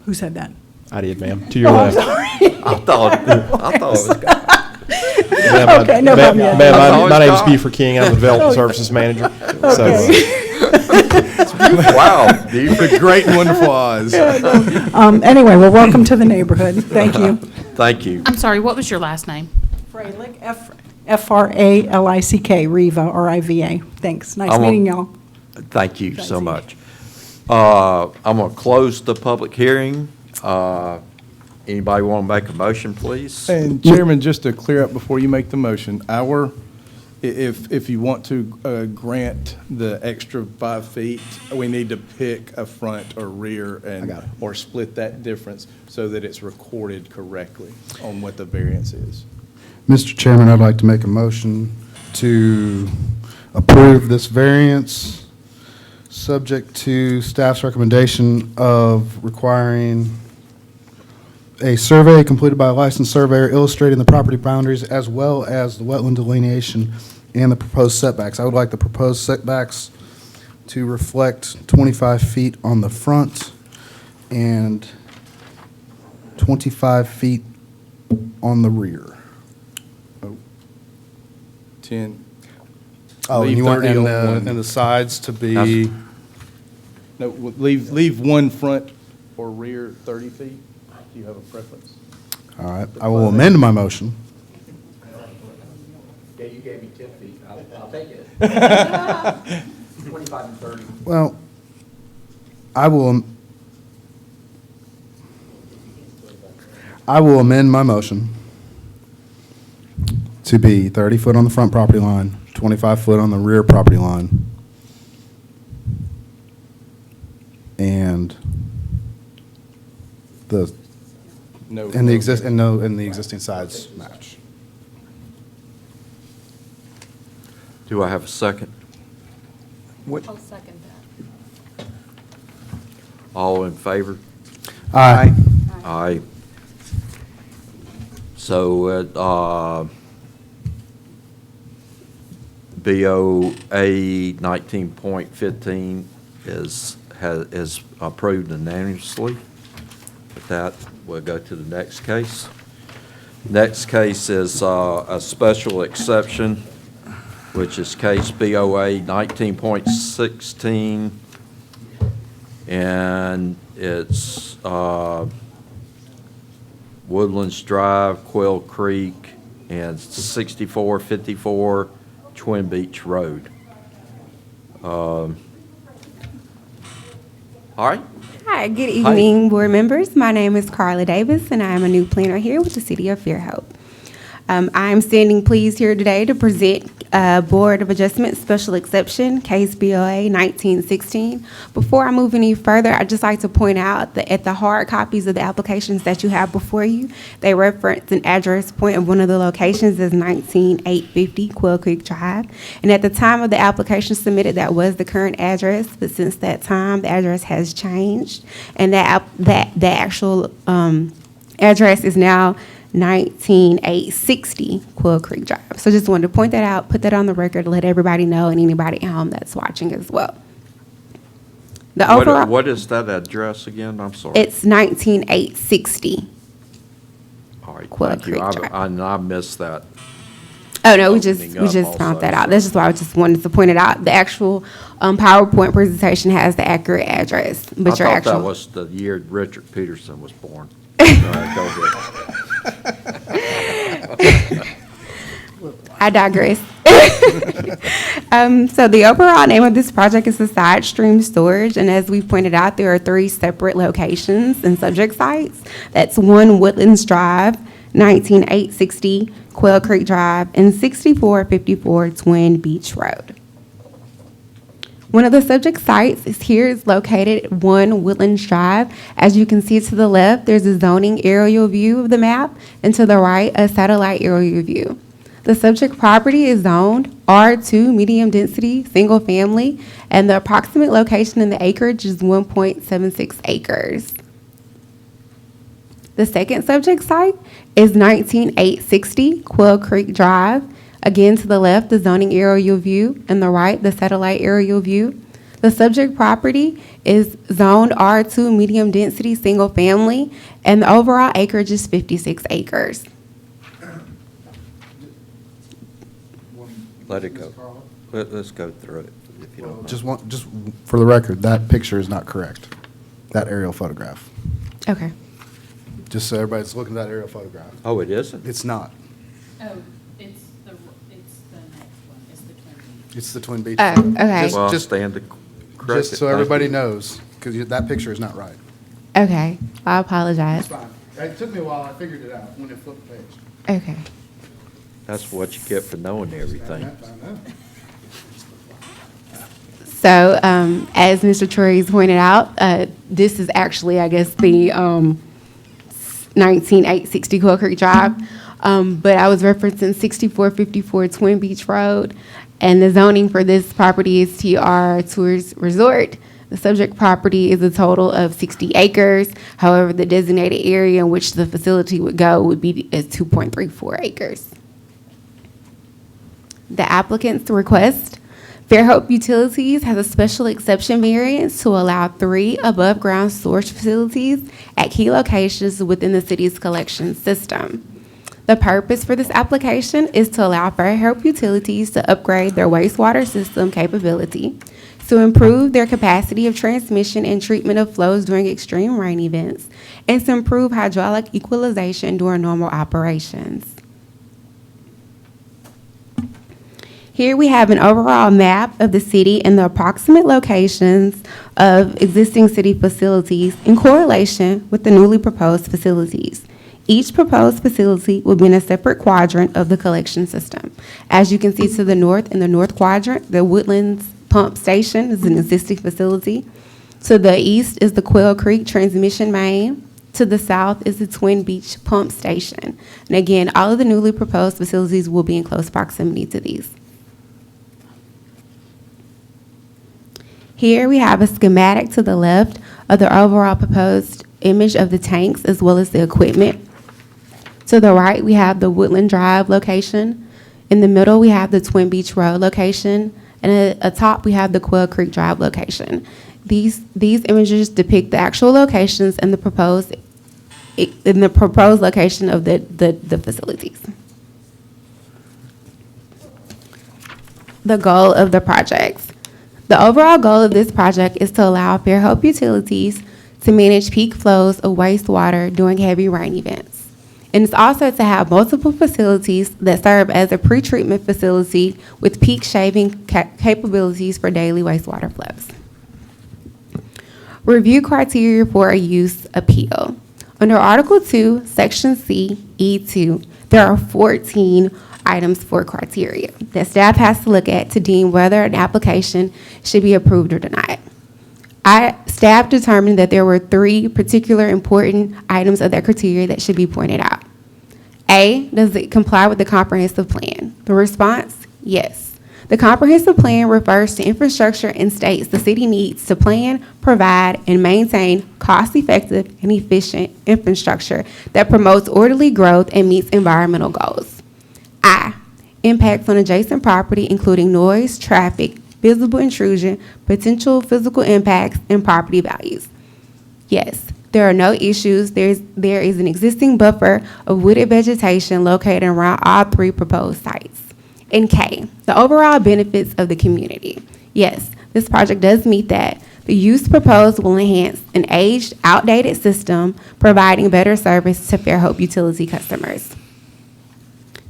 Who said that? I did, ma'am. To your Oh, I'm left. sorry. I thought it was. Ma'am, Okay, no problem, yeah. Ma'am, That's my name's always Buford King. I'm the Development Services Manager. So, Wow. The great and wonderful Oz. Anyway, well, welcome to the neighborhood. Thank you. Thank you. I'm sorry, what was your last name? Freilich, F-R-A-L-I-C-K, Riva, R-I-V-A. Thanks. Nice I'm a- meeting y'all. Thank you so Thanks. much. I'm going to close the public hearing. Anybody want to make a motion, please? And Chairman, just to clear up before you make the motion, if you want to grant the extra 5 feet, we need to pick a front or rear or split that difference so that it's recorded correctly on what the variance is. Mr. Chairman, I'd like to make a motion to approve this variance, subject to staff's recommendation of requiring a survey completed by a licensed surveyor illustrating the property boundaries as well as the wetland delineation and the proposed setbacks. I would like the proposed setbacks to reflect 25 feet on the front and 25 feet on the rear. 10. Oh, and Leave you want 30 on one. and the sides to be, No, leave one front or rear 30 feet. Do you have a preference? all right, I will amend my motion. Yeah, you gave me 10 feet. I'll take it. 25 and 30. Well, I will amend my motion to be 30 foot on the front property line, 25 foot on the rear property line. And the existing sides match. Do I have a second? I'll second that. All in favor? Aye. Aye. So, BOA 19.15 is approved unanimously. With that, we'll go to the next case. Next case is a special exception, which is case BOA 19.16, and it's Woodlands Drive, Quail Creek, and 6454 Twin Beach Road. All right. Hi, good evening, board members. My name is Carla Davis, and I am a new planner here with the City of Fairhope. I am standing pleased here today to present Board of Adjustment Special Exception, case BOA 1916. Before I move any further, I'd just like to point out that at the hard copies of the applications that you have before you, they reference an address point of one of the locations as 19850 Quail Creek Drive. And at the time of the application submitted, that was the current address, but since that time, the address has changed, and the actual address is now 19860 Quail Creek Drive. So just wanted to point that out, put that on the record, let everybody know, and anybody at home that's watching as well. The overall, What is that address again? I'm sorry. it's 19860. All right, Quail thank you. Creek Drive. I missed that. Oh, no, we just Opening up found also, that out. so- That's just why I just wanted to point it out. The actual PowerPoint presentation has the accurate address, but your I actual. thought that was the year Richard Peterson was born. All right, go ahead. I digress. So the overall name of this project is the Side Stream Storage, and as we pointed out, there are 3 separate locations and subject sites. That's 1 Woodlands Drive, 19860 Quail Creek Drive, and 6454 Twin Beach Road. One of the subject sites is located at 1 Woodlands Drive. As you can see to the left, there's a zoning aerial view of the map, and to the right, a satellite aerial view. The subject property is zoned R2 medium density, single family, and the approximate location in the acreage is 1.76 acres. The second subject site is 19860 Quail Creek Drive. Again, to the left, the zoning aerial view, and the right, the satellite aerial view. The subject property is zoned R2 medium density, single family, and the overall acreage is 56 acres. Let it go. Let's go through it, if you don't mind. Just for the record, that picture is not correct, that aerial photograph. Okay. Just so everybody's looking at that aerial photograph. Oh, it isn't? It's not. Oh, it's the next one, it's the Twin Beach. It's the Twin Beach. Oh, photo. okay. Well, Just stand to correct Just it. so Thank everybody you. knows, because that picture is not right. Okay, I apologize. fine. It took me a while, I figured it out when it flipped the page. Okay. That's what you get for knowing everything. I know. So, as Mr. Torres pointed out, this is actually, I guess, the 19860 Quail Creek Drive, but I was referencing 6454 Twin Beach Road, and the zoning for this property is TR Tours Resort. The subject property is a total of 60 acres. However, the designated area in which the facility would go would be 2.34 acres. The applicant's request: Fairhope Utilities has a special exception variance to allow 3 above-ground storage facilities at key locations within the city's collection system. The purpose for this application is to allow Fairhope Utilities to upgrade their wastewater system capability, to improve their capacity of transmission and treatment of flows during extreme rain events, and to improve hydraulic equalization during normal operations. Here we have an overall map of the city and the approximate locations of existing city facilities in correlation with the newly proposed facilities. Each proposed facility will be in a separate quadrant of the collection system. As you can see to the north, in the north quadrant, the Woodlands Pump Station is an existing facility. To the east is the Quail Creek Transmission Main. To the south is the Twin Beach Pump Station. And again, all of the newly proposed facilities will be in close proximity to these. Here we have a schematic to the left of the overall proposed image of the tanks as well as the equipment. To the right, we have the Woodland Drive location. In the middle, we have the Twin Beach Road location. And atop, we have the Quail Creek Drive location. These images depict the actual locations and the proposed location of the facilities. The goal of the projects. The overall goal of this project is to allow Fairhope Utilities to manage peak flows of wastewater during heavy rain events. And it's also to have multiple facilities that serve as a pretreatment facility with peak shaving capabilities for daily wastewater flows. Review criteria for a use appeal. Under Article 2, Section C, E2, there are 14 items for criteria that staff has to look at to deem whether an application should be approved or denied. Staff determined that there were 3 particular important items of that criteria that should be pointed out. A, does it comply with the comprehensive plan? The response, yes. The comprehensive plan refers to infrastructure and states the city needs to plan, provide, and maintain cost-effective and efficient infrastructure that promotes orderly growth and meets environmental goals. I, impacts on adjacent property including noise, traffic, visible intrusion, potential physical impacts, and property values. Yes, there are no issues. There is an existing buffer of wooded vegetation located around all 3 proposed sites. And K, the overall benefits of the community. Yes, this project does meet that. The use proposed will enhance an aged, outdated system, providing better service to Fairhope utility customers.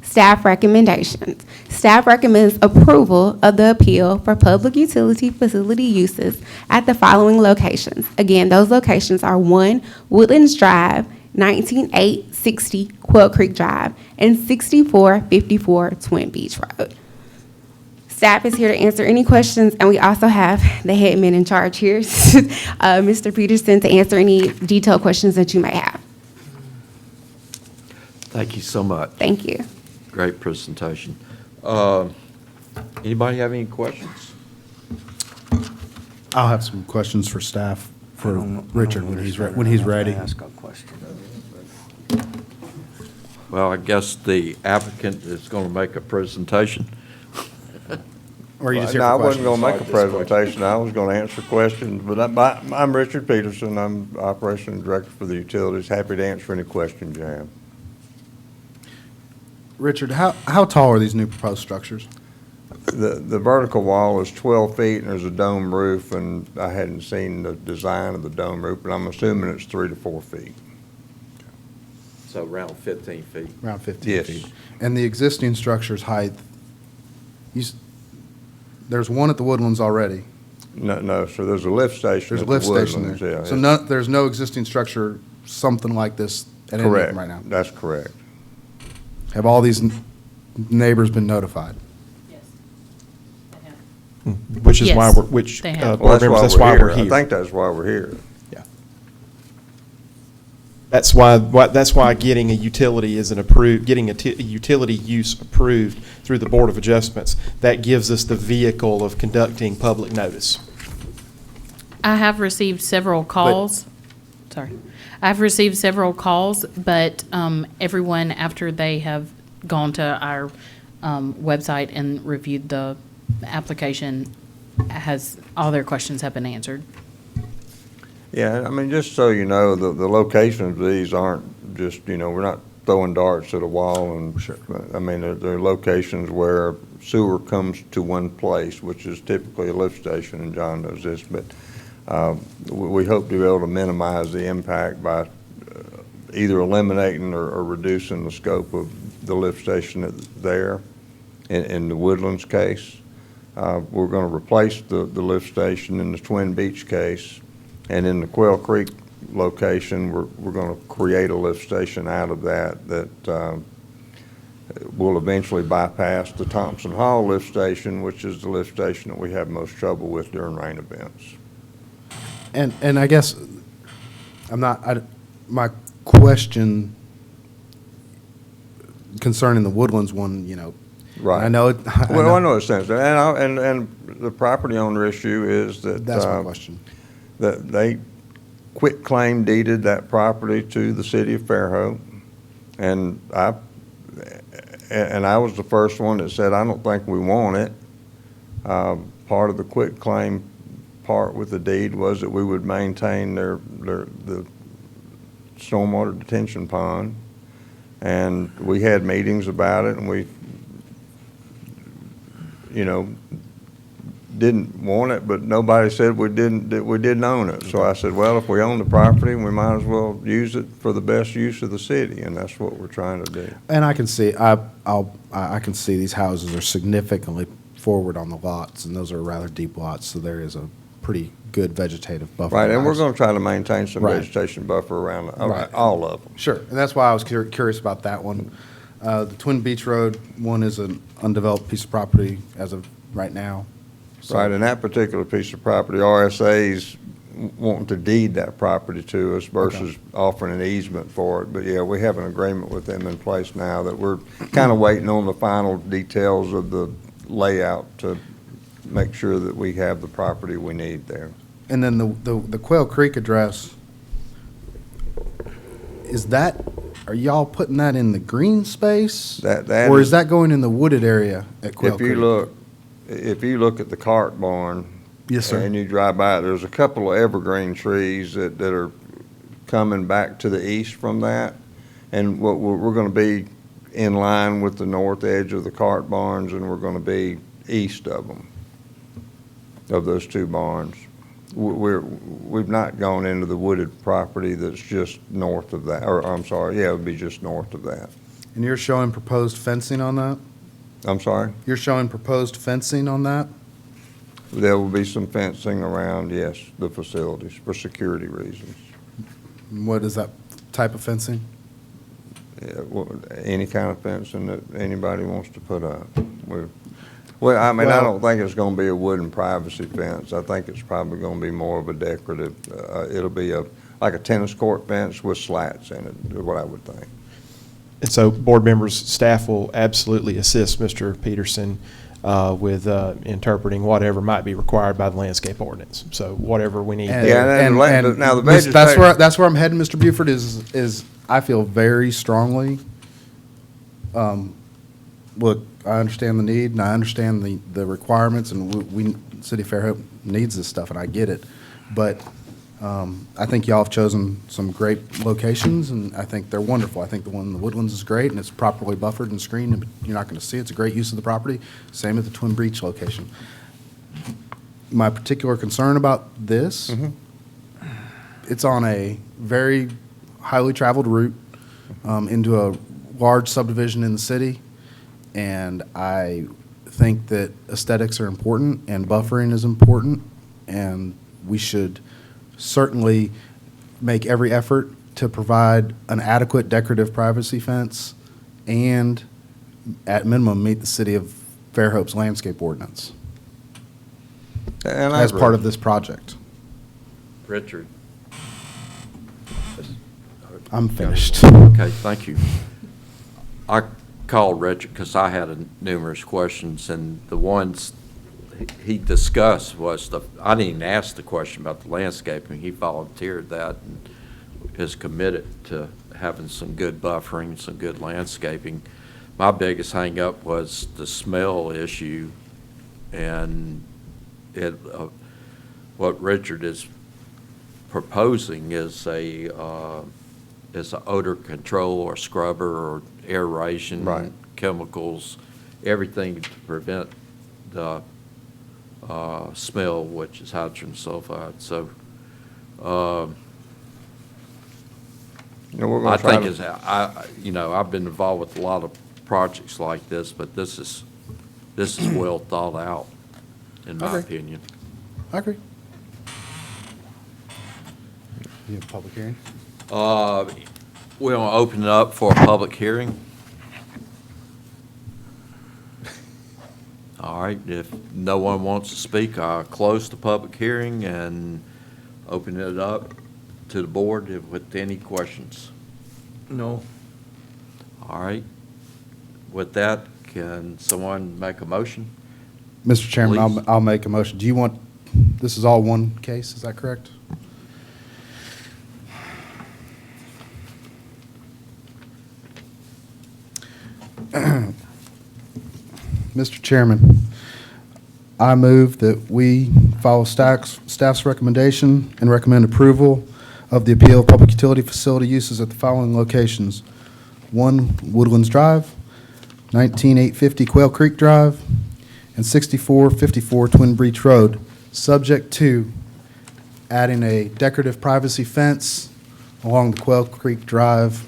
Staff recommendations. Staff recommends approval of the appeal for public utility facility uses at the following locations. Again, those locations are 1 Woodlands Drive, 19860 Quail Creek Drive, and 6454 Twin Beach Road. Staff is here to answer any questions, and we also have the head man in charge here, Mr. Peterson, to answer any detailed questions that you may have. Thank you so much. Thank you. Great presentation. Anybody have any questions? I'll have some questions for staff, for Richard when he's ready. Ask a question. Well, I guess the applicant is going to make a presentation. Or are you just here No, I for wasn't questions? going to make a presentation. I was going to answer questions, but I'm Richard Peterson. I'm Operations Director for the Utilities. Happy to answer any questions you have. Richard, how tall are these new proposed structures? The vertical wall is 12 feet, and there's a dome roof, and I hadn't seen the design of the dome roof, but I'm assuming it's 3 to 4 feet. So around 15 feet. Around 15 Yes. feet. And the existing structure's height, there's one at the Woodlands already. No, so there's a lift station There's a at the lift station Woodlands, there. yeah. So there's no existing structure, something like this at any of Correct. them right now? That's correct. Have all these neighbors been notified? Yes. Which is why Yes, we're, they have. board members, that's why we're here. I think that's why we're here. Yeah. That's why getting a utility is getting a utility use approved through the Board of Adjustments, that gives us the vehicle of conducting public notice. I have received several calls. I've received several calls, but everyone, after they have gone to our website and reviewed the application, all their questions have been answered. Yeah, I mean, just so you know, the locations of these aren't just, we're not throwing darts at a wall and, I mean, they're locations where sewer comes to one place, which is typically a lift station, and John knows this, but we hope to be able to minimize the impact by either eliminating or reducing the scope of the lift station there. In the Woodlands case, we're going to replace the lift station in the Twin Beach case, and in the Quail Creek location, we're going to create a lift station out of that will eventually bypass the Thompson Hall lift station, which is the lift station that we have most trouble with during rain events. And I guess my question concerning the Woodlands one, Right. I know. Well, I know it's sensitive, and the property owner issue is that. That's my question. That they quit claim deeded that property to the city of Fairhope. And I was the first one that said, I don't think we want it. Part of the quit claim part with the deed was that we would maintain the stormwater detention pond. And we had meetings about it, and we, didn't want it, but nobody said that we didn't own it. So I said, well, if we own the property, we might as well use it for the best use of the city, and that's what we're trying to do. And I can see, I can see these houses are significantly forward on the lots, and those are rather deep lots, so there is a pretty good vegetative buffer. Right, and we're going to try to maintain some Right. vegetation buffer around Right. all of them. Sure, and that's why I was curious about that one. The Twin Beach Road one is an undeveloped piece of property as of right now. So- Right, and that particular piece of property, RSA's wanting to deed that property to us versus offering an easement for it. But yeah, we have an agreement with them in place now that we're kind of waiting on the final details of the layout to make sure that we have the property we need there. And then the Quail Creek address, are y'all putting that in the green space? That Or is that going in the wooded area at Quail If Creek? you look at the cart barn. Yes, sir. And you drive by it, there's a couple of evergreen trees that are coming back to the east from that. And what we're gonna be in line with the north edge of the cart barns, and we're gonna be east of them, of those two barns. We've not gone into the wooded property that's just north of that, or I'm sorry, yeah, it would be just north of that. And you're showing proposed fencing on that? I'm sorry? You're showing proposed fencing on that? There will be some fencing around, yes, the facilities for security reasons. What is that type of fencing? Yeah, any kind of fencing that anybody wants to put up. I don't think it's gonna be a wooden privacy fence. I think it's probably gonna be more of a decorative, it'll be like a tennis court fence with slats in it, is what I would think. And so, board members, staff will absolutely assist Mr. Peterson with interpreting whatever might be required by the landscape ordinance. So whatever we need. And- there. Now, the That's vegetation. that's where I'm heading, Mr. Buford, is I feel very strongly, look, I understand the need, and I understand the requirements, and City of Fairhope needs this stuff, and I get it. But I think y'all have chosen some great locations, and I think they're wonderful. I think the one in the Woodlands is great, and it's properly buffered and screened, and you're not going to see it. It's a great use of the property. Same at the Twin Beach location. My particular concern about this, it's on a very highly traveled route into a large subdivision in the city, and I think that aesthetics are important and buffering is important, and we should certainly make every effort to provide an adequate decorative privacy fence and, at minimum, meet the City of Fairhope's landscape ordinance And I as agree. part of this project. Richard? I'm finished. Okay, thank you. I called Richard because I had numerous questions, and the ones he discussed was I didn't even ask the question about the landscaping. He volunteered that and is committed to having some good buffering, some good landscaping. My biggest hang-up was the smell issue, and what Richard is proposing is a odor control or scrubber or aeration, Right. chemicals, everything to prevent the smell, which is hydrogen sulfide. So, We're I gonna try think to. I've been involved with a lot of projects like this, but this is well thought out, in my Okay. opinion. I agree. You have a public hearing? We're going to open it up for a public hearing. All right, if no one wants to speak, I'll close the public hearing and open it up to the board with any questions. No. All right. With that, can someone make a motion? Mr. Chairman, Please. I'll make a motion. Do you want, this is all one case, is that correct? Mr. Chairman, I move that we follow staff's recommendation and recommend approval of the appeal of public utility facility uses at the following locations: 1 Woodlands Drive, 19850 Quail Creek Drive, and 6454 Twin Breach Road, subject to adding a decorative privacy fence along the Quail Creek Drive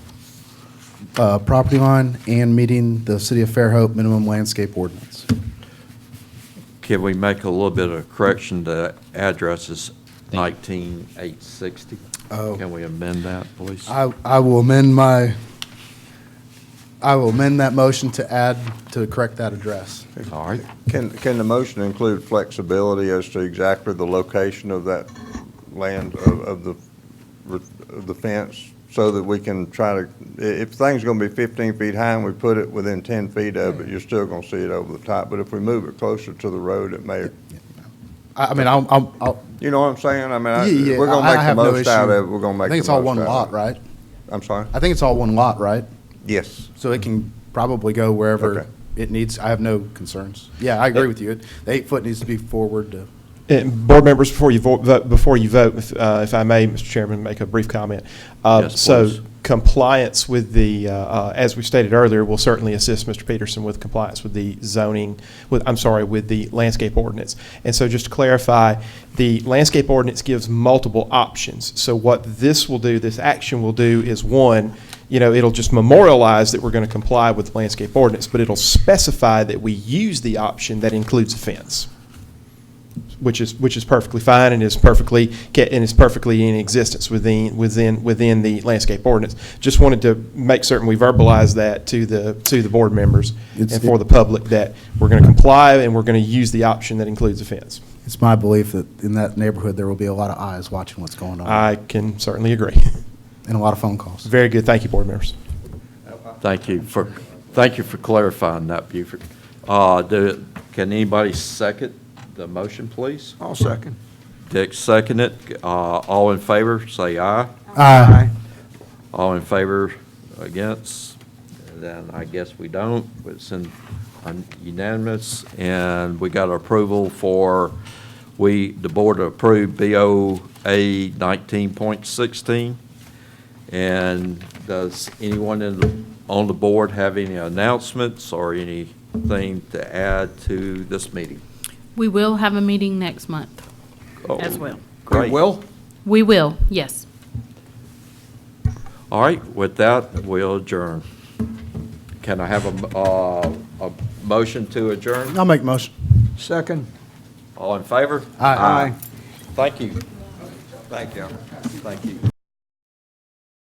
property line and meeting the City of Fairhope minimum landscape ordinance. Can we make a little bit of correction? The address is 19860. Oh. Can we amend that, please? I will amend that motion to add, to correct that address. All right. Can the motion include flexibility as to exactly the location of that land of the fence? So that we can try to, if things gonna be 15 feet high and we put it within 10 feet of it, you're still gonna see it over the top. But if we move it closer to the road, it may, I mean, I'll, you know what I'm saying? I mean, yeah, we're gonna I make the have no most out issue. of it. We're gonna make I think it's the all most one out of lot, it. right? I'm sorry? I think it's all one lot, right? Yes. So it can probably go wherever Okay. it needs. I have no concerns. Yeah, I agree with you. The 8 foot needs to be forward to. Board members, before you vote, if I may, Mr. Chairman, make a brief comment. Yes, So please. compliance with the, as we stated earlier, will certainly assist Mr. Peterson with compliance with the zoning, with the landscape ordinance. And so just to clarify, the landscape ordinance gives multiple options. So what this will do, this action will do is, one, it'll just memorialize that we're going to comply with the landscape ordinance, but it'll specify that we use the option that includes a fence, which is perfectly fine and is perfectly in existence within the landscape ordinance. Just wanted to make certain we verbalize that to the board members and for the public, that we're going to comply and we're going to use the option that includes a fence. It's my belief that in that neighborhood, there will be a lot of eyes watching what's going on I can certainly agree. and a lot of phone calls. Very good. Thank you, board members. Thank you for clarifying that, Buford. Can anybody second the motion, please? I'll second. Dick seconded. All in favor, say aye. Aye. All in favor, against? Then I guess we don't. It's unanimous, and we got approval for, the board approved BOA 19.16. And does anyone on the board have any announcements or anything to add to this meeting? We will have a meeting next month as well. Great. We will, yes. All right, with that, we'll adjourn. Can I have a motion to adjourn? I'll make motion. Second. All in favor? Aye. Thank you. Thank you. Thank you.